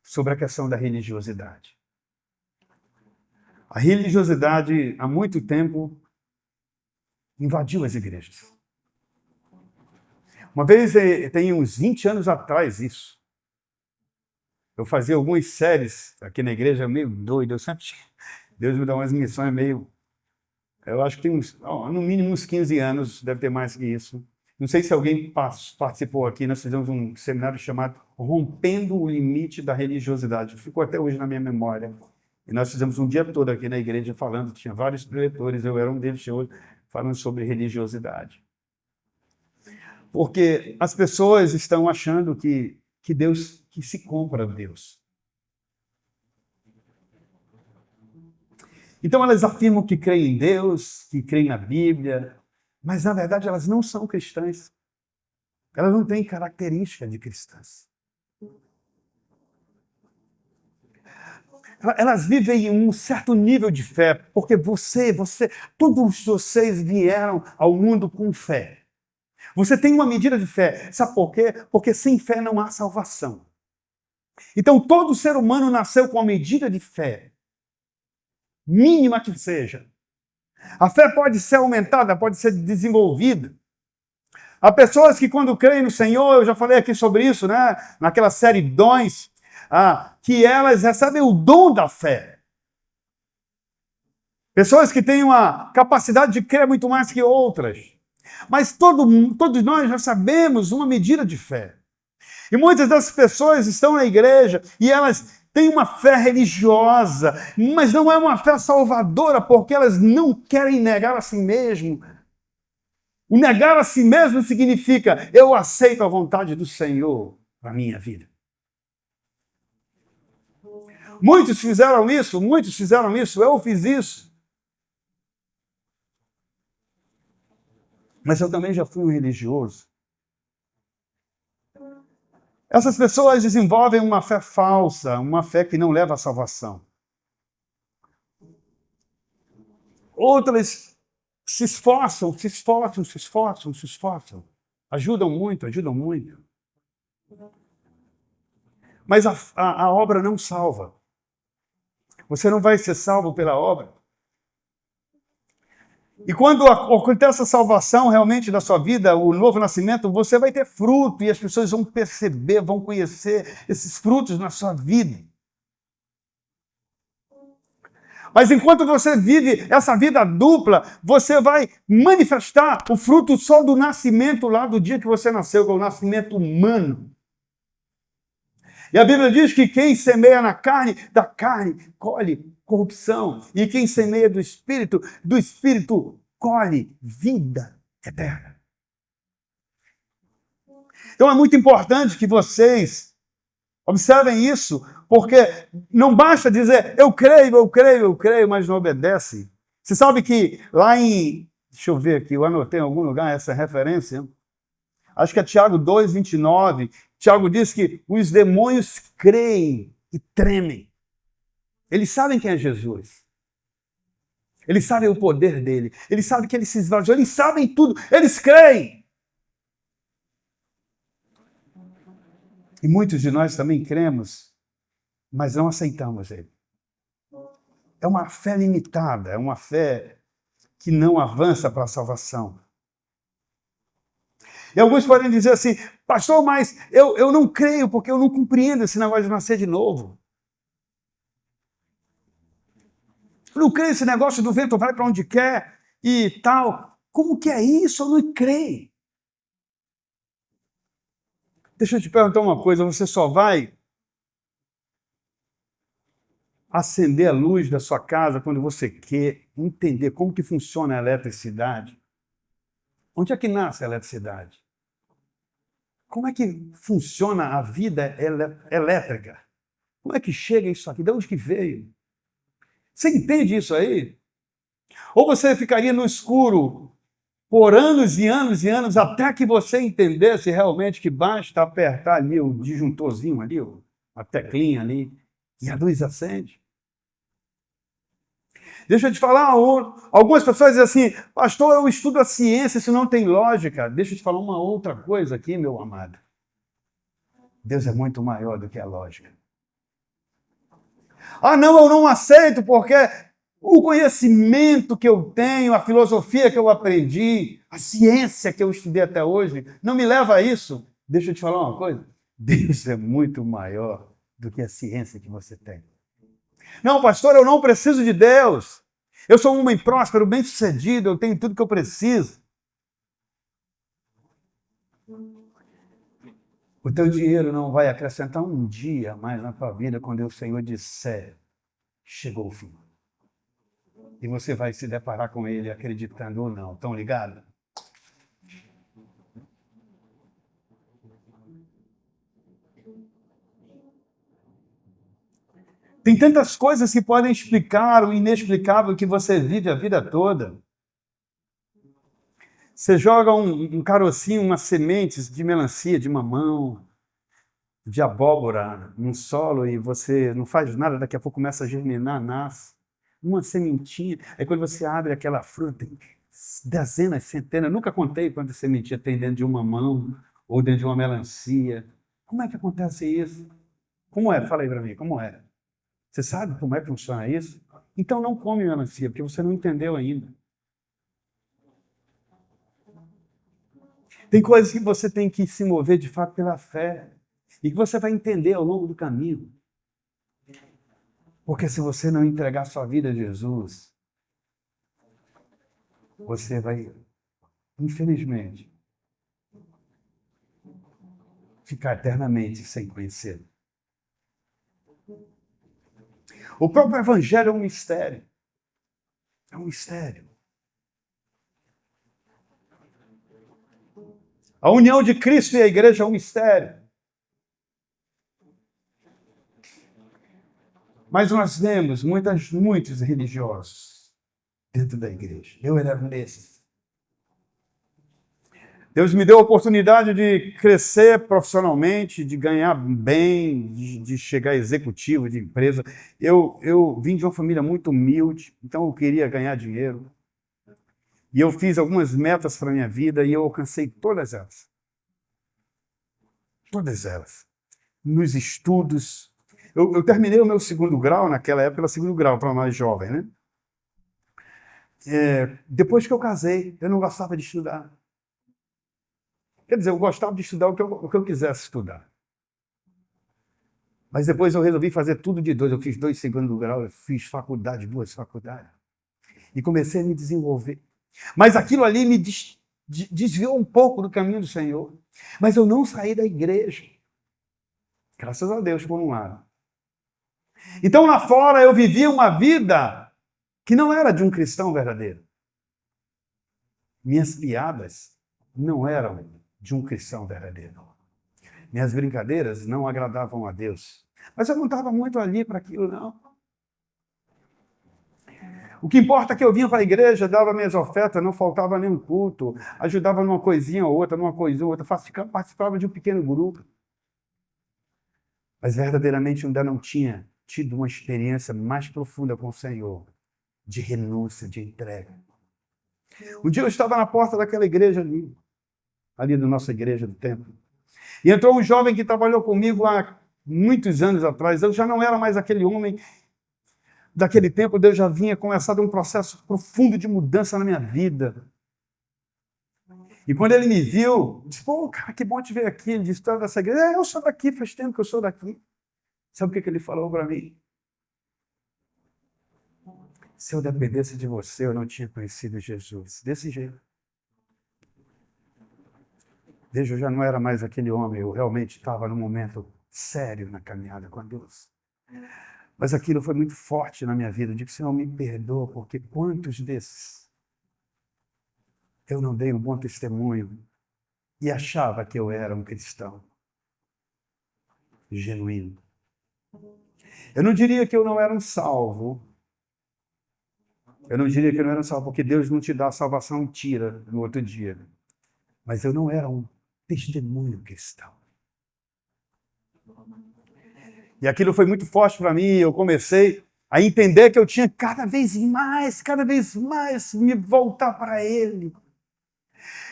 sobre a questão da religiosidade. A religiosidade, há muito tempo, invadiu as igrejas. Uma vez, tem uns 20 anos atrás, isso. Eu fazia algumas séries aqui na igreja, meio doido. Deus me dá umas missões meio... Eu acho que tem no mínimo uns 15 anos, deve ter mais que isso. Não sei se alguém participou aqui, nós fizemos um seminário chamado Rompendo o Limite da Religiosidade. Ficou até hoje na minha memória. E nós fizemos um dia todo aqui na igreja falando, tinha vários preletores, eu era um deles hoje, falando sobre religiosidade. Porque as pessoas estão achando que Deus, que se compra Deus. Então elas afirmam que creem em Deus, que creem na Bíblia, mas na verdade elas não são cristãs. Elas não têm característica de cristãs. Elas vivem em um certo nível de fé, porque todos vocês vieram ao mundo com fé. Você tem uma medida de fé. Sabe por quê? Porque sem fé não há salvação. Então todo ser humano nasceu com uma medida de fé, mínima que seja. A fé pode ser aumentada, pode ser desenvolvida. Há pessoas que quando creem no Senhor, eu já falei aqui sobre isso, né? Naquela série Dons, que elas recebem o dom da fé. Pessoas que têm uma capacidade de crer muito mais que outras. Mas todos nós já sabemos uma medida de fé. E muitas dessas pessoas estão na igreja e elas têm uma fé religiosa, mas não é uma fé salvadora, porque elas não querem negar a si mesmo. O negar a si mesmo significa, eu aceito a vontade do Senhor para a minha vida. Muitos fizeram isso, eu fiz isso. Mas eu também já fui um religioso. Essas pessoas desenvolvem uma fé falsa, uma fé que não leva à salvação. Outras se esforçam. Ajudam muito. Mas a obra não salva. Você não vai ser salvo pela obra. E quando acontecer essa salvação realmente da sua vida, o novo nascimento, você vai ter fruto e as pessoas vão perceber, vão conhecer esses frutos na sua vida. Mas enquanto você vive essa vida dupla, você vai manifestar o fruto só do nascimento lá do dia que você nasceu, que é o nascimento humano. E a Bíblia diz que quem semeia na carne, da carne colhe corrupção. E quem semeia do Espírito colhe vida eterna. Então é muito importante que vocês observem isso, porque não basta dizer eu creio, mas não obedece. Você sabe que lá em... Deixa eu ver aqui, eu anotei em algum lugar essa referência. Acho que é Tiago 2:29. Tiago diz que os demônios creem e tremem. Eles sabem quem é Jesus. Eles sabem o poder dele. Eles sabem que ele se esvaziou. Eles sabem tudo. Eles creem. E muitos de nós também cremos, mas não aceitamos ele. É uma fé limitada. É uma fé que não avança para a salvação. E alguns podem dizer assim, pastor, mas eu não creio porque eu não compreendo esse negócio de nascer de novo. Eu não creio nesse negócio do vento vai para onde quer e tal. Como que é isso? Eu não creio. Deixa eu te perguntar uma coisa, você só vai acender a luz da sua casa quando você quer entender como que funciona a eletricidade? Onde é que nasce a eletricidade? Como é que funciona a vida elétrica? Como é que chega isso aqui? De onde que veio? Você entende isso aí? Ou você ficaria no escuro por anos e anos e anos até que você entendesse realmente que basta apertar ali o disjuntorzinho ali, a teclinha ali, e a luz acende? Deixa eu te falar, algumas pessoas dizem assim, pastor, eu estudo a ciência, isso não tem lógica. Deixa eu te falar uma outra coisa aqui, meu amado. Deus é muito maior do que a lógica. Ah, não, eu não aceito porque o conhecimento que eu tenho, a filosofia que eu aprendi, a ciência que eu estudei até hoje, não me leva a isso. Deixa eu te falar uma coisa. Deus é muito maior do que a ciência que você tem. Não, pastor, eu não preciso de Deus. Eu sou um homem próspero, bem-sucedido, eu tenho tudo que eu preciso. O teu dinheiro não vai acrescentar um dia mais na tua vida quando o Senhor disser, chegou o fim. E você vai se deparar com ele acreditando ou não. Estão ligados? Tem tantas coisas que podem explicar o inexplicável que você vive a vida toda. Você joga um carocinho, umas sementes de melancia, de mamão, de abóbora num solo e você não faz nada, daqui a pouco começa a germinar, nasce. Uma sementinha. Aí quando você abre aquela fruta, tem dezenas, centenas. Eu nunca contei quantas sementinhas tem dentro de um mamão ou dentro de uma melancia. Como é que acontece isso? Como é? Fala aí para mim, como é? Você sabe como é que funciona isso? Então não come melancia, porque você não entendeu ainda. Tem coisas que você tem que se mover de fato pela fé e que você vai entender ao longo do caminho. Porque se você não entregar sua vida a Jesus, você vai, infelizmente, ficar eternamente sem conhecê-lo. O próprio Evangelho é um mistério. É um mistério. A união de Cristo e a igreja é um mistério. Mas nós vemos muitos religiosos dentro da igreja. Eu era um desses. Deus me deu a oportunidade de crescer profissionalmente, de ganhar bem, de chegar executivo de empresa. Eu vim de uma família muito humilde, então eu queria ganhar dinheiro. E eu fiz algumas metas para a minha vida e eu alcancei todas elas. Todas elas. nos estudos. Eu terminei o meu segundo grau, naquela época era segundo grau para mais jovem, né? Depois que eu casei, eu não gostava de estudar. Quer dizer, eu gostava de estudar o que eu quisesse estudar. Mas depois eu resolvi fazer tudo de dois. Eu fiz 2 segundo grau, eu fiz faculdade, 2 faculdades. E comecei a me desenvolver. Mas aquilo ali me desviou um pouco do caminho do Senhor. Mas eu não saí da igreja. Graças a Deus, por um lado. Então, lá fora, eu vivia uma vida que não era de um cristão verdadeiro. Minhas piadas não eram de um cristão verdadeiro. Minhas brincadeiras não agradavam a Deus. Mas eu não estava muito ali para aquilo, não. O que importa é que eu vinha para a igreja, dava minhas ofertas, não faltava nenhum culto, ajudava numa coisinha ou outra, participava de um pequeno grupo. Mas verdadeiramente eu ainda não tinha tido uma experiência mais profunda com o Senhor, de renúncia, de entrega. Um dia eu estava na porta daquela igreja ali da nossa igreja do templo, e entrou um jovem que trabalhou comigo há muitos anos atrás. Eu já não era mais aquele homem daquele tempo. Deus já vinha começado um processo profundo de mudança na minha vida. E quando ele me viu, disse: pô, cara, que bom te ver aqui. Ele disse: tu é dessa igreja? Eu sou daqui, faz tempo que eu sou daqui. Sabe o que ele falou para mim? Se eu dependesse de você, eu não tinha conhecido Jesus. Desse jeito. Veja, eu já não era mais aquele homem. Eu realmente estava num momento sério na caminhada com Deus. Mas aquilo foi muito forte na minha vida. Eu digo: Senhor, me perdoa, porque quantos desses eu não dei um bom testemunho e achava que eu era um cristão genuíno. Eu não diria que eu não era um salvo. Eu não diria que eu não era um salvo, porque Deus não te dá a salvação e tira no outro dia. Mas eu não era um testemunho cristão. E aquilo foi muito forte para mim. Eu comecei a entender que eu tinha cada vez mais me voltar para Ele.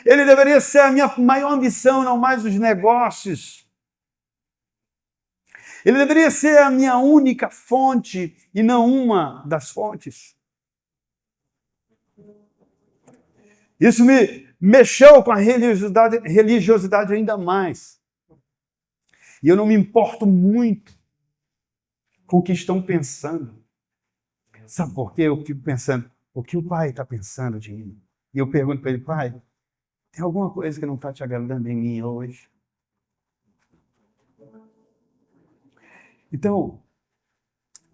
Ele deveria ser a minha maior ambição, não mais os negócios. Ele deveria ser a minha única fonte e não uma das fontes. Isso me mexeu com a religiosidade ainda mais. E eu não me importo muito com o que estão pensando. Sabe por quê? Eu fico pensando: o que o pai está pensando de mim? E eu pergunto para ele: pai, tem alguma coisa que não está te agradando em mim hoje? Então,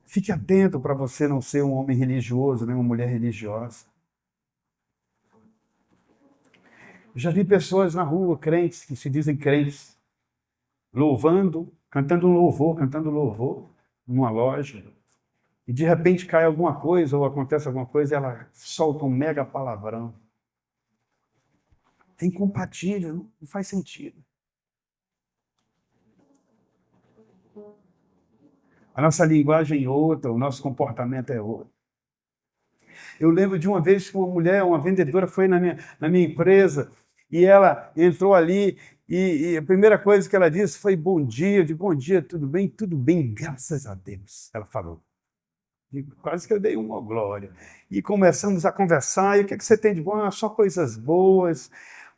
fique atento para você não ser um homem religioso, nem uma mulher religiosa. Eu já vi pessoas na rua, crentes, que se dizem crentes, louvando, cantando louvor, numa loja, e de repente cai alguma coisa ou acontece alguma coisa e ela solta um mega palavrão. É incompatível, não faz sentido. A nossa linguagem é outra, o nosso comportamento é outro. Eu lembro de uma vez que uma vendedora foi na minha empresa e ela entrou ali e a primeira coisa que ela disse foi: bom dia. Eu disse: bom dia, tudo bem? Tudo bem, graças a Deus, ela falou. E quase que eu dei uma glória. E começamos a conversar. E o que você tem de bom? Ah, só coisas boas,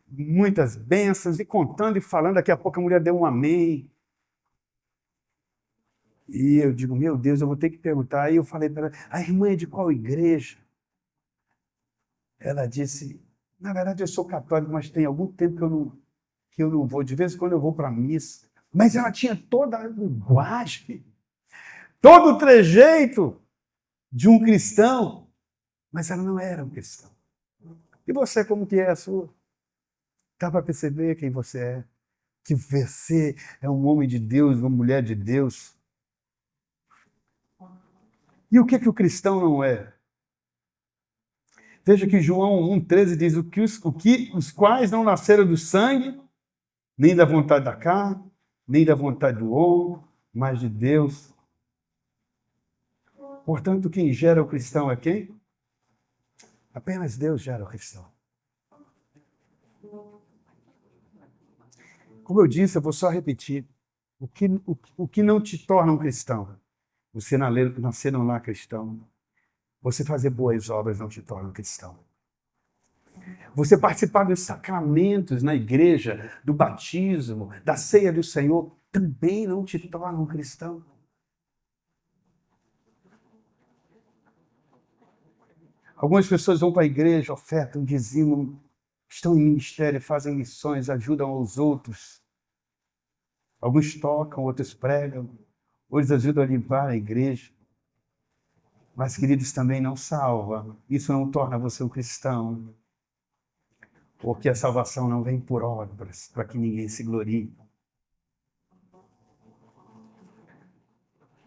muitas bênçãos, e contando e falando. Daqui a pouco a mulher deu um amém. E eu digo: meu Deus, eu vou ter que perguntar. Aí eu falei para ela: a irmã é de qual igreja? Ela disse: na verdade eu sou católico, mas tem algum tempo que eu não vou. De vez em quando eu vou para a missa. Mas ela tinha toda a linguagem, todo o trejeito de um cristão, mas ela não era um cristão. E você, como que é a sua? Dá para perceber quem você é? Que você é um homem de Deus, uma mulher de Deus. E o que o cristão não é? Veja que João 1,13 diz: os quais não nasceram do sangue, nem da vontade da carne, nem da vontade do homem, mas de Deus. Portanto, quem gera o cristão é quem? Apenas Deus gera o cristão. Como eu disse, eu vou só repetir. O que não te torna um cristão? Você nascer num lar cristão. Você fazer boas obras não te torna um cristão. Você participar dos sacramentos na igreja, do batismo, da ceia do Senhor, também não te torna um cristão. Algumas pessoas vão para a igreja, ofertam, dizimam, estão em ministério, fazem missões, ajudam aos outros. Alguns tocam, outros pregam, outros ajudam a limpar a igreja. Mas, queridos, também não salva. Isso não torna você um cristão. Porque a salvação não vem por obras, para que ninguém se glorie.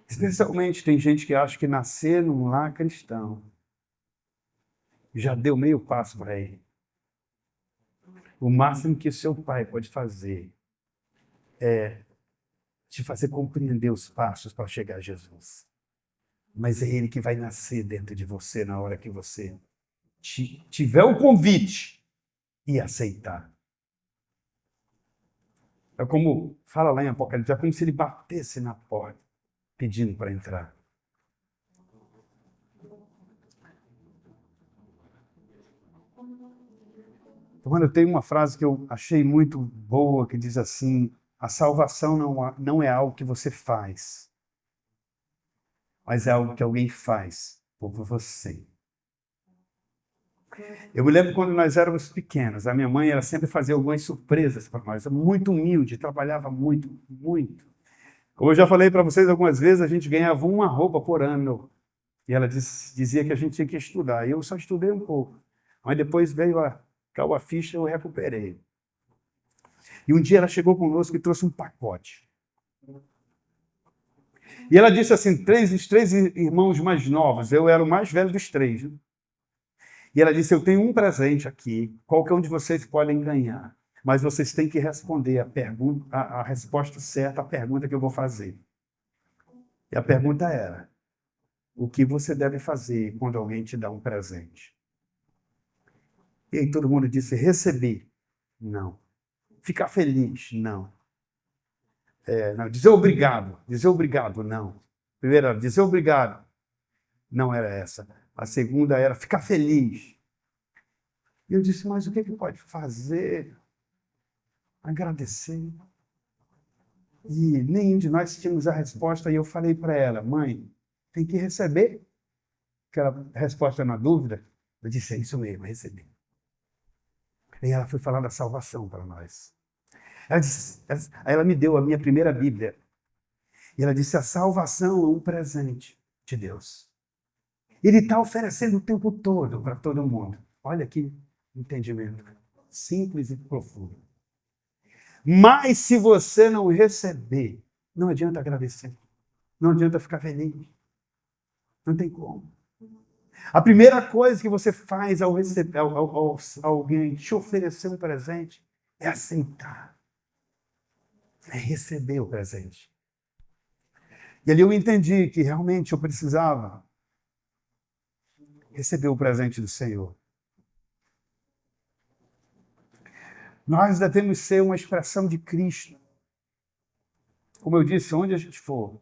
Especialmente tem gente que acha que nascer num lar cristão já deu meio passo para ele. O máximo que seu pai pode fazer é te fazer compreender os passos para chegar a Jesus. Mas é ele que vai nascer dentro de você na hora que você tiver o convite e aceitar. É como fala lá em Apocalipse, é como se ele batesse na porta pedindo para entrar. Quando eu tenho uma frase que eu achei muito boa, que diz assim: a salvação não é algo que você faz, mas é algo que alguém faz por você. Eu me lembro quando nós éramos pequenos, a minha mãe ela sempre fazia algumas surpresas para nós, muito humilde, trabalhava muito, muito. Como eu já falei para vocês algumas vezes, a gente ganhava uma roupa por ano, e ela dizia que a gente tinha que estudar. Eu só estudei um pouco, mas depois caiu a ficha e eu recuperei. E um dia ela chegou conosco e trouxe um pacote. E ela disse assim, os três irmãos mais novos, eu era o mais velho dos três. Né? E ela disse, eu tenho um presente aqui, qualquer um de vocês podem ganhar, mas vocês têm que responder a resposta certa à pergunta que eu vou fazer. E a pergunta era, o que você deve fazer quando alguém te dá um presente? E aí todo mundo disse, receber. Não. Ficar feliz. Não. Não. Dizer obrigado, não. Primeira era dizer obrigado. Não era essa. A segunda era ficar feliz. E eu disse, mas o que pode fazer? Agradecer. E nenhum de nós tínhamos a resposta. E eu falei para ela, mãe, tem que receber. Aquela resposta na dúvida. Eu disse, é isso mesmo, receber. E ela foi falar da salvação para nós. Ela me deu a minha primeira Bíblia. E ela disse, a salvação é um presente de Deus. Ele está oferecendo o tempo todo para todo mundo. Olha que entendimento. Simples e profundo. Mas se você não receber, não adianta agradecer. Não adianta ficar feliz. Não tem como. A primeira coisa que você faz ao receber alguém te oferecer um presente é aceitar. É receber o presente. E ali eu entendi que realmente eu precisava receber o presente do Senhor. Nós devemos ser uma expressão de Cristo. Como eu disse, onde a gente for,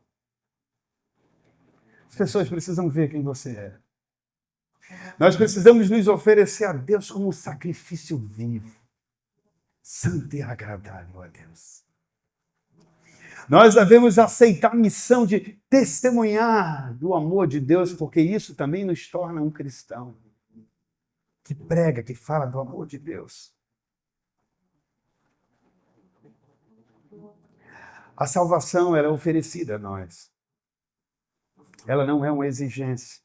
as pessoas precisam ver quem você é. Nós precisamos nos oferecer a Deus como um sacrifício vivo, santo e agradável a Deus. Nós devemos aceitar a missão de testemunhar do amor de Deus, porque isso também nos torna um cristão que prega, que fala do amor de Deus. A salvação ela é oferecida a nós. Ela não é uma exigência.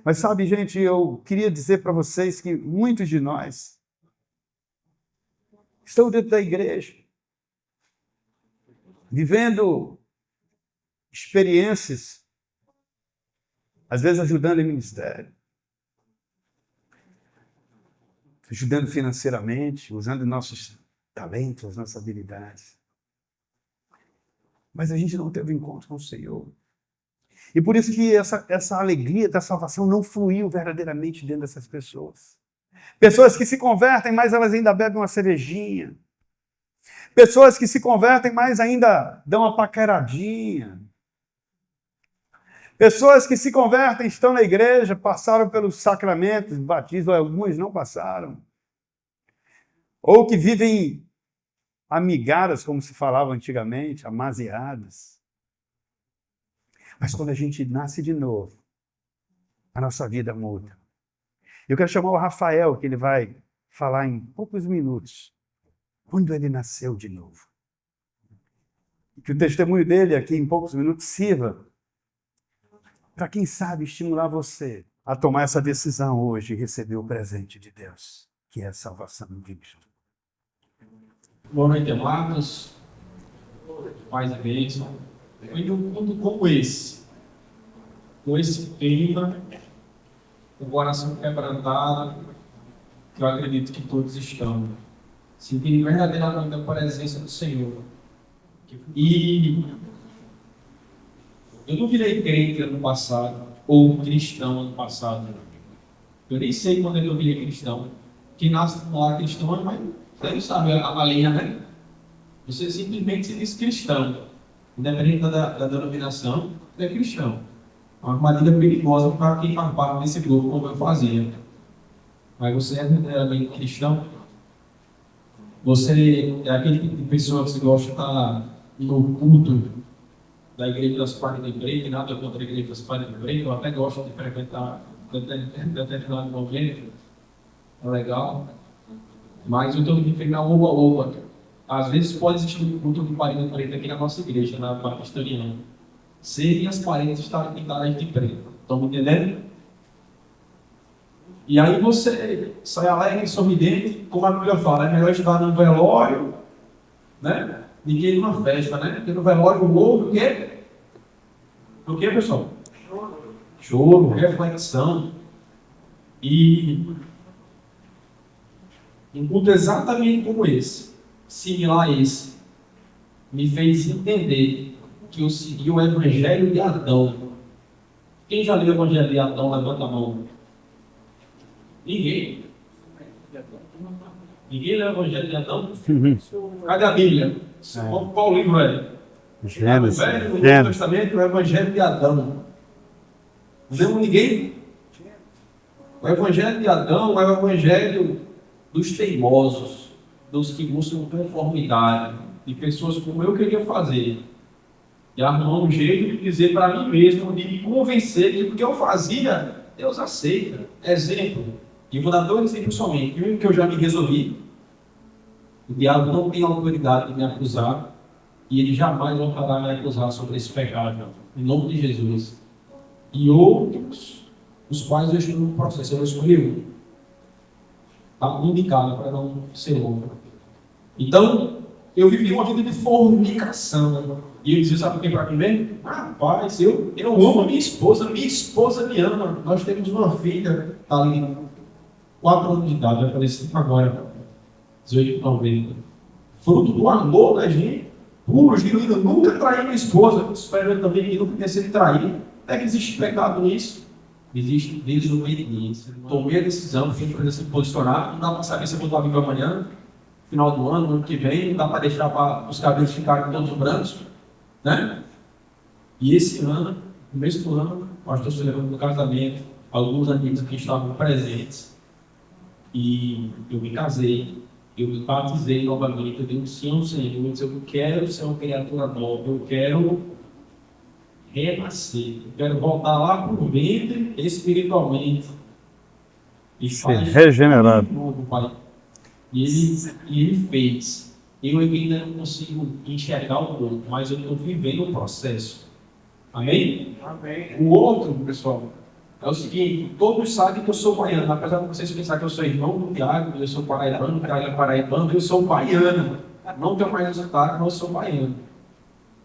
Mas sabe, gente, eu queria dizer para vocês que muitos de nós estão dentro da igreja, vivendo experiências, às vezes ajudando em ministério, ajudando financeiramente, usando nossos talentos, nossas habilidades. Mas a gente não teve encontro com o Senhor. E por isso que essa alegria da salvação não fluiu verdadeiramente dentro dessas pessoas. Pessoas que se convertem, mas elas ainda bebem uma cervejinha. Pessoas que se convertem, mas ainda dão uma paqueradinha. Pessoas que se convertem, estão na igreja, passaram pelos sacramentos, batismo, alguns não passaram. Ou que vivem amigadas, como se falava antigamente, amaziadas. Mas quando a gente nasce de novo, a nossa vida muda. Eu quero chamar o Rafael, que ele vai falar em poucos minutos, quando ele nasceu de novo. Que o testemunho dele aqui em poucos minutos sirva para, quem sabe, estimular você a tomar essa decisão hoje e receber o presente de Deus, que é a salvação em Cristo.
Boa noite, amados. Paz e bênção. Em um mundo como esse, com esse tema, com o coração quebrantado, que eu acredito que todos estão, sentindo verdadeiramente a presença do Senhor. E eu não virei crente ano passado, ou cristão ano passado. Eu nem sei quando eu virei cristão. Quem nasce lá cristão, mas deve saber a linha, né? Você simplesmente se diz cristão. Independente da denominação, é cristão. É uma armadilha perigosa para quem faz parte desse grupo, como eu fazia. Mas você é verdadeiramente cristão? Você é aquele tipo de pessoa que gosta de estar no culto da Igreja das Páginas de Break, nada contra a Igreja das Páginas de Break, eu até gosto de frequentar determinado momento, é legal. Mas eu estou me referindo a oba-oba. Às vezes pode existir um culto de parede preta aqui na nossa igreja, na Pakistaniana. Sem as paredes estarem pintadas de preto. Estão me entendendo? E aí você sai alegre, sorridente, como a Bíblia fala, é melhor estar no velório, né? Do que numa festa, né? Porque no velório o morro, o quê? O quê, pessoal? Choro, reflexão. E um culto exatamente como esse, similar a esse, me fez entender que eu segui o Evangelho de Adão. Quem já leu o Evangelho de Adão, levanta a mão. Ninguém. Ninguém leu o Evangelho de Adão? Cadê a Bíblia? Qual livro é?
Gênesis.
O Velho, no Novo Testamento, o Evangelho de Adão. Não lembro ninguém? O Evangelho de Adão é o Evangelho dos teimosos, dos que buscam conformidade, de pessoas como eu queria fazer. E arrumar um jeito de dizer para mim mesmo, de me convencer que o que eu fazia, Deus aceita. Exemplo. E vou dar 2 exemplos somente. Um que eu já me resolvi. O diabo não tem autoridade de me acusar. E ele jamais voltará me acusar sobre esse pecado. Em nome de Jesus. E outros, os quais eu estou no processo. Eu escolhi um. Está indicado para não ser louco. Então, eu vivi uma vida de fornicação. E eu dizia, sabe o que para mim mesmo? Rapaz, eu amo a minha esposa me ama. Nós temos uma filha, está ali, 4 anos de idade, vai fazer 5 agora, 18 de novembro. Fruto do amor da gente, puro, genuíno, nunca traí minha esposa, esperando também que nunca tenha sido traído. Não é que existe pecado nisso? Existe desobediência. Tomei a decisão, fui para se posicionar, não dá para saber se eu vou estar vivo amanhã, final do ano que vem, não dá para deixar para os cabelos ficarem todos brancos, né? E esse ano, no mesmo ano, nós estamos celebrando no casamento, alguns amigos aqui estavam presentes, e eu me casei, eu me batizei novamente, eu dei um sim ao Senhor, eu disse, eu quero ser uma criatura nova, eu quero renascer, eu quero voltar lá para o ventre espiritualmente. E
ser regenerado.
Novo, Pai. E ele fez. Eu ainda não consigo enxergar o corpo, mas eu estou vivendo o processo. Amém?
Amém.
O outro, pessoal, é o seguinte: todos sabem que eu sou baiano. Apesar de vocês pensarem que eu sou irmão do Tiago, eu sou paraibano, o Tiago é paraibano, eu sou baiano. Não tenho mais sotaque, mas eu sou baiano.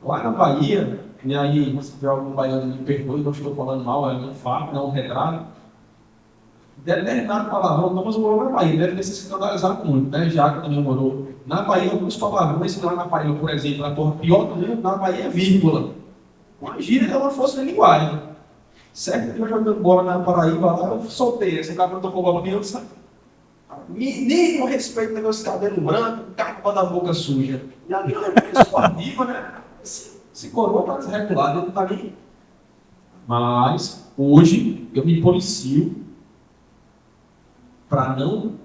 Lá na Bahia, e aí, se tiver algum baiano me perdoe, não estou falando mal, é um fato, não é um retrato. Determinado palavrão, não, mas morou na Bahia, deve ter se escandalizado muito, né? Já que também morou. Na Bahia, alguns palavrões, lá na Bahia, por exemplo, a porra pior do mundo, na Bahia é vírgula. Uma gíria é uma força de linguagem. Certo que eu jogando bola na Paraíba, lá eu soltei, esse cara não tocou bola minha, sabe? Nem com respeito ao negócio de cabelo branco, capa da boca suja. E ali é uma pessoa viva, né? Se coroa para desregular, ele não está nem. Mas, hoje, eu me policio para não.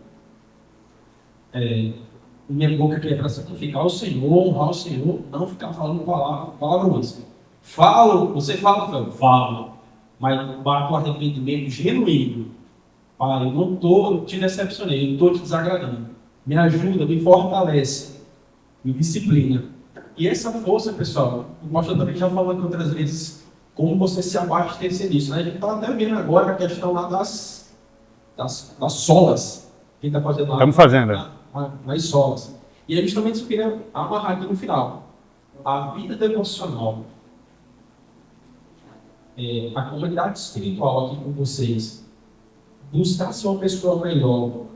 Minha boca aqui é para santificar o Senhor, honrar o Senhor, não ficar falando palavras. Falo, você fala, Fel? Falo. Mas bato o arrependimento genuíno. Pai, eu não te decepcionei, eu não estou te desagradando. Me ajuda, me fortalece, me disciplina. E essa força, pessoal, o pastor também já falou aqui outras vezes, como você se abastecer disso. Né? A gente está até vendo agora a questão lá das solas. Quem está fazendo lá?
Estamos fazendo.
Nas solas. E aí, justamente, isso eu queria amarrar aqui no final. A vida devocional, a comunidade espiritual aqui com vocês, buscar ser uma pessoa melhor,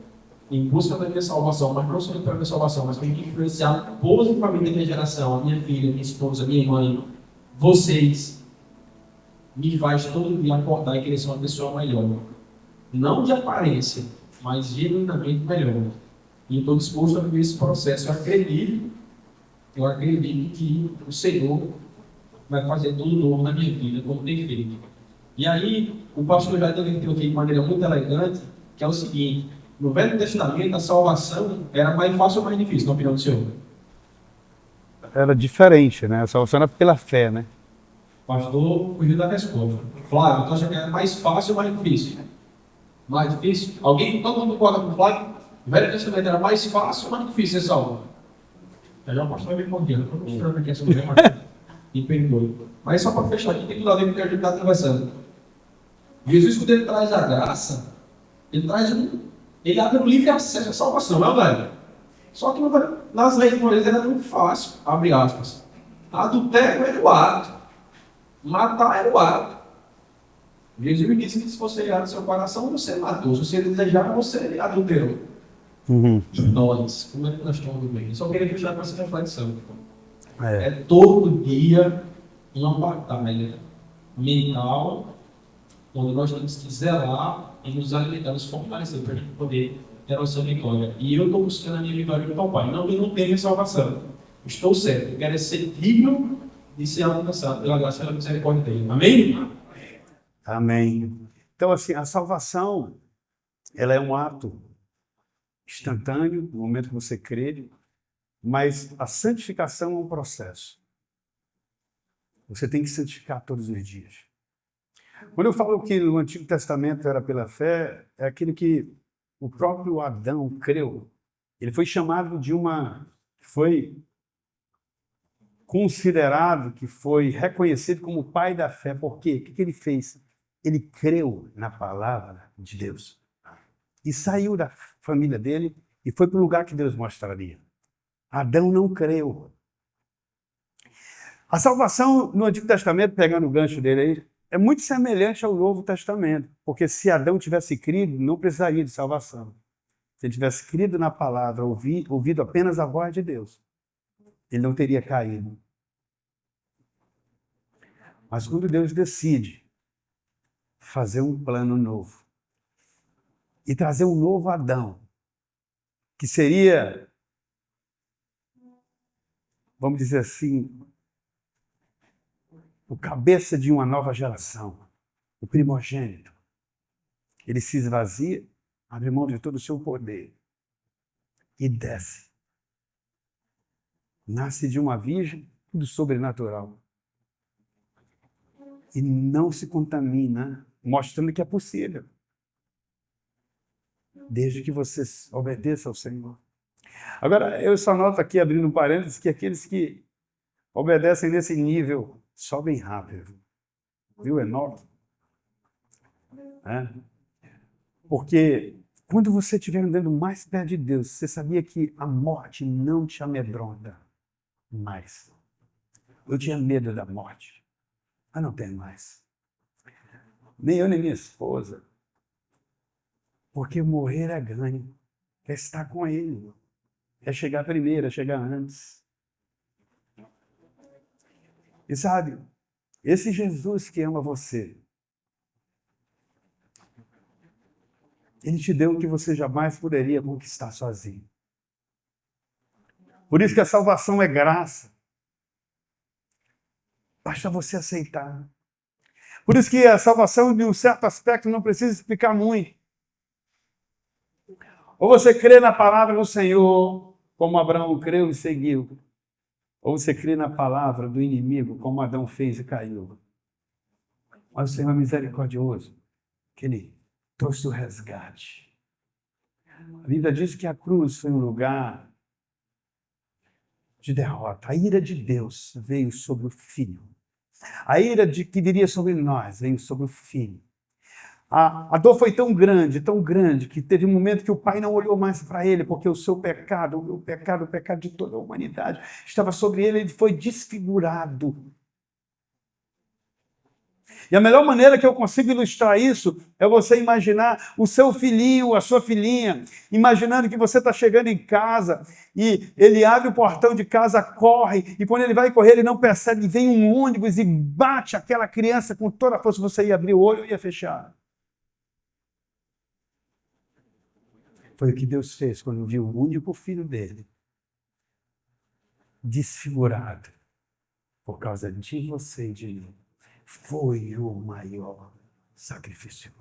em busca da minha salvação, mas não somente para a minha salvação, mas para influenciar positivamente a minha geração, a minha filha, minha esposa, minha mãe, vocês, me faz todo dia acordar e querer ser uma pessoa melhor. Não de aparência, mas genuinamente melhor. E estou disposto a viver esse processo. Eu acredito que o Senhor vai fazer tudo novo na minha vida, como tem feito. E aí, o pastor já deu aqui de maneira muito elegante, que é o seguinte: no Velho Testamento, a salvação era mais fácil ou mais difícil, na opinião do senhor?
Era diferente, né? A salvação era pela fé, né?
O pastor fugiu da resposta. Flávio, tu acha que era mais fácil ou mais difícil? Mais difícil? Todo mundo concorda com o Flávio? O Velho Testamento era mais fácil ou mais difícil ser salvo? Já o pastor me respondeu, eu estou mostrando aqui essa mulher, mas me perdoe. Mas só para fechar aqui, tem tudo a ver com o que a gente está conversando. Jesus, quando ele traz a graça, ele abre um livre acesso à salvação, não é, velho? Só que nas leis de Moisés era muito fácil, abre aspas. Adultério era o ato. Matar era o ato. Jesus me disse que se você errar no seu coração, você matou. Se você desejar, você adulterou. E nós, como é que nós estamos bem? Só queria deixar para essa reflexão. É todo dia uma batalha mental, onde nós temos que zelar e nos alimentar, nos fortalecer para a gente poder ter a nossa vitória. E eu estou buscando a minha vitória com o Pai. Não, eu não tenho salvação. Estou certo. Eu quero ser digno de ser alcançado pela graça e pela misericórdia dele. Amém?
Amém. Então, assim, a salvação, ela é um ato instantâneo, no momento que você crê, mas a santificação é um processo. Você tem que santificar todos os dias. Quando eu falo que no Antigo Testamento era pela fé, é aquilo que o próprio Adão creu. Ele foi chamado foi considerado, que foi reconhecido como o pai da fé. Por quê? O que ele fez? Ele creu na palavra de Deus. E saiu da família dele e foi para o lugar que Deus mostraria. Adão não creu. A salvação no Antigo Testamento, pegando o gancho dele aí, é muito semelhante ao Novo Testamento, porque se Adão tivesse crido, não precisaria de salvação. Se ele tivesse crido na palavra, ouvido apenas a voz de Deus, ele não teria caído. Mas quando Deus decide fazer um plano novo e trazer um novo Adão, que seria, vamos dizer assim, o cabeça de uma nova geração, o primogênito, ele se esvazia, abre mão de todo o seu poder e desce. Nasce de uma virgem, tudo sobrenatural. E não se contamina, mostrando que é possível. Desde que você obedeça ao Senhor. Agora, eu só noto aqui, abrindo um parênteses, que aqueles que obedecem nesse nível sobem rápido. Viu, Enoque? Porque quando você estiver andando mais perto de Deus, você sabia que a morte não te amedronta mais. Eu tinha medo da morte, mas não tenho mais. Nem eu, nem minha esposa. Porque morrer é ganho. É estar com Ele. É chegar primeiro, é chegar antes. E sabe, esse Jesus que ama você, Ele te deu o que você jamais poderia conquistar sozinho. Por isso que a salvação é graça. Basta você aceitar. Por isso que a salvação, de um certo aspecto, não precisa explicar muito. Ou você crê na palavra do Senhor, como Abraão creu e seguiu. Ou você crê na palavra do inimigo, como Adão fez e caiu. Mas o Senhor é misericordioso, que Ele trouxe o resgate. A Bíblia diz que a cruz foi um lugar de derrota. A ira de Deus veio sobre o Filho. A ira que viria sobre nós veio sobre o Filho. A dor foi tão grande, que teve um momento que o Pai não olhou mais para ele, porque o seu pecado, o pecado de toda a humanidade, estava sobre ele, ele foi desfigurado. E a melhor maneira que eu consigo ilustrar isso é você imaginar o seu filhinho, a sua filhinha, imaginando que você está chegando em casa e ele abre o portão de casa, corre, e quando ele vai correr, ele não percebe, vem um ônibus e bate aquela criança com toda a força, você ia abrir o olho e ia fechar. Foi o que Deus fez quando viu o único filho dele desfigurado por causa de você e de mim. Foi o maior sacrifício.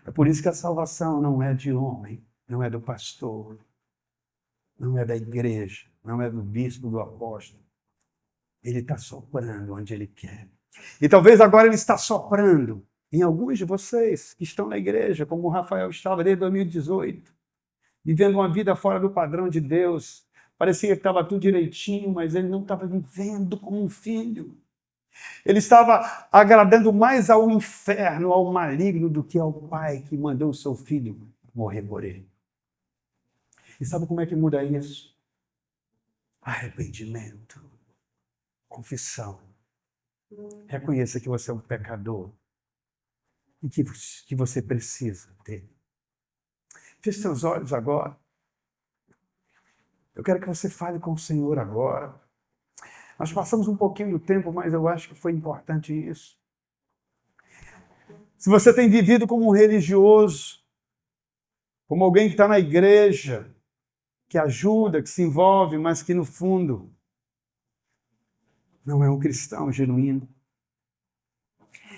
É por isso que a salvação não é de homem, não é do pastor, não é da igreja, não é do bispo, do apóstolo. Ele está soprando onde ele quer. E talvez agora ele está soprando em alguns de vocês que estão na igreja, como o Rafael estava desde 2018, vivendo uma vida fora do padrão de Deus. Parecia que estava tudo direitinho, mas ele não estava vivendo como um filho. Ele estava agradando mais ao inferno, ao maligno, do que ao Pai que mandou o seu filho morrer por ele. E sabe como é que muda isso? Arrependimento, confissão. Reconheça que você é um pecador e que você precisa dele. Feche seus olhos agora. Eu quero que você fale com o Senhor agora. Nós passamos um pouquinho do tempo, mas eu acho que foi importante isso. Se você tem vivido como um religioso, como alguém que está na igreja, que ajuda, que se envolve, mas que no fundo não é um cristão genuíno.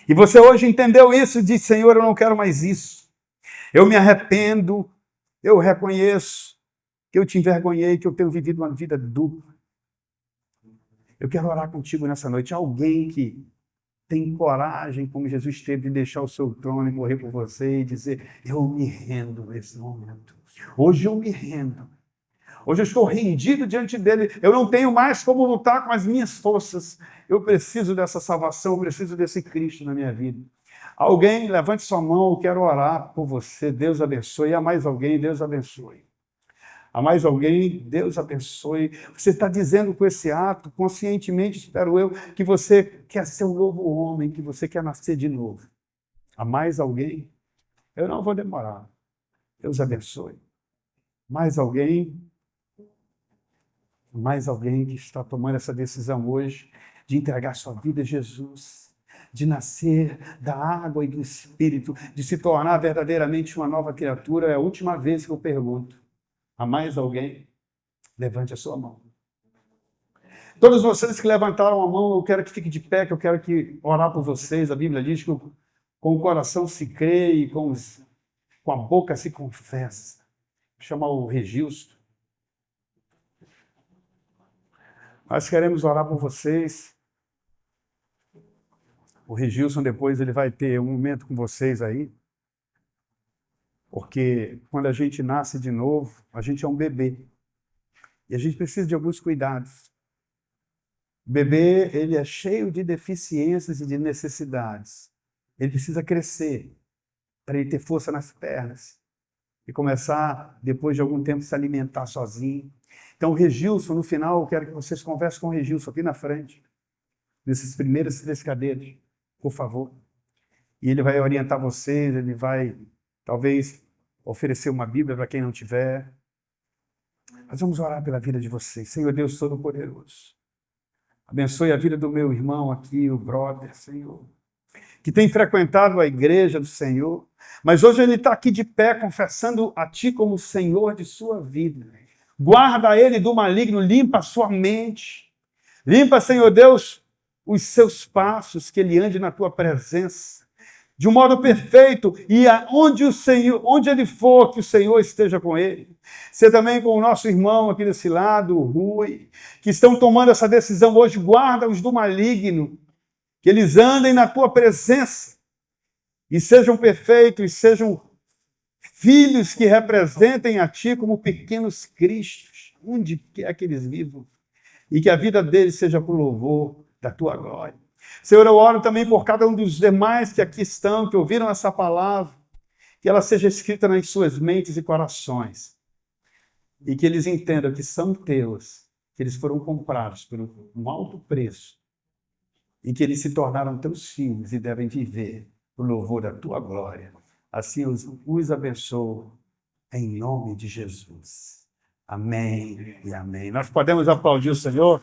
E você hoje entendeu isso e disse, Senhor, eu não quero mais isso. Eu me arrependo, eu reconheço que eu te envergonhei, que eu tenho vivido uma vida dupla. Eu quero orar contigo nessa noite. Alguém que tem coragem, como Jesus teve, de deixar o seu trono e morrer por você e dizer, eu me rendo nesse momento. Hoje eu me rendo. Hoje eu estou rendido diante dele. Eu não tenho mais como lutar com as minhas forças. Eu preciso dessa salvação, eu preciso desse Cristo na minha vida. Alguém, levante sua mão, eu quero orar por você. Deus abençoe. E a mais alguém, Deus abençoe. A mais alguém, Deus abençoe. Você está dizendo com esse ato, conscientemente, espero eu, que você quer ser um novo homem, que você quer nascer de novo. A mais alguém? Eu não vou demorar. Deus abençoe. Mais alguém? Mais alguém que está tomando essa decisão hoje de entregar sua vida a Jesus, de nascer da água e do Espírito, de se tornar verdadeiramente uma nova criatura. É a última vez que eu pergunto. Há mais alguém? Levante a sua mão. Todos vocês que levantaram a mão, eu quero que fique de pé, que eu quero orar por vocês. A Bíblia diz que com o coração se crê e com a boca se confessa. Vou chamar o Regilson. Nós queremos orar por vocês. O Regilson depois ele vai ter um momento com vocês aí. Porque quando a gente nasce de novo, a gente é um bebê. E a gente precisa de alguns cuidados. O bebê, ele é cheio de deficiências e de necessidades. Ele precisa crescer para ele ter força nas pernas e começar, depois de algum tempo, se alimentar sozinho. Então, o Regilson, no final, eu quero que vocês conversem com o Regilson aqui na frente, nesses primeiros 3 cadeiras, por favor. E ele vai orientar vocês, ele vai, talvez, oferecer uma Bíblia para quem não tiver. Nós vamos orar pela vida de vocês. Senhor Deus Todo-Poderoso, abençoe a vida do meu irmão aqui, o brother, Senhor. que tem frequentado a igreja do Senhor, mas hoje ele está aqui de pé, confessando a Ti como o Senhor de sua vida. Guarda ele do maligno, limpa a sua mente. Limpa, Senhor Deus, os seus passos, que ele ande na Tua presença, de um modo perfeito, e onde ele for, que o Senhor esteja com ele. Você também com o nosso irmão aqui desse lado, o Rui, que estão tomando essa decisão hoje, guarda-os do maligno, que eles andem na Tua presença, e sejam perfeitos, sejam filhos que representem a Ti como pequenos cristos, onde quer que eles vivam, e que a vida deles seja por louvor da Tua glória. Senhor, eu oro também por cada um dos demais que aqui estão, que ouviram essa palavra, que ela seja escrita nas suas mentes e corações, e que eles entendam que são Teus, que eles foram comprados por um alto preço, e que eles se tornaram Teus filhos e devem viver por louvor da Tua glória. Assim os abençoo, em nome de Jesus. Amém e amém. Nós podemos aplaudir o Senhor?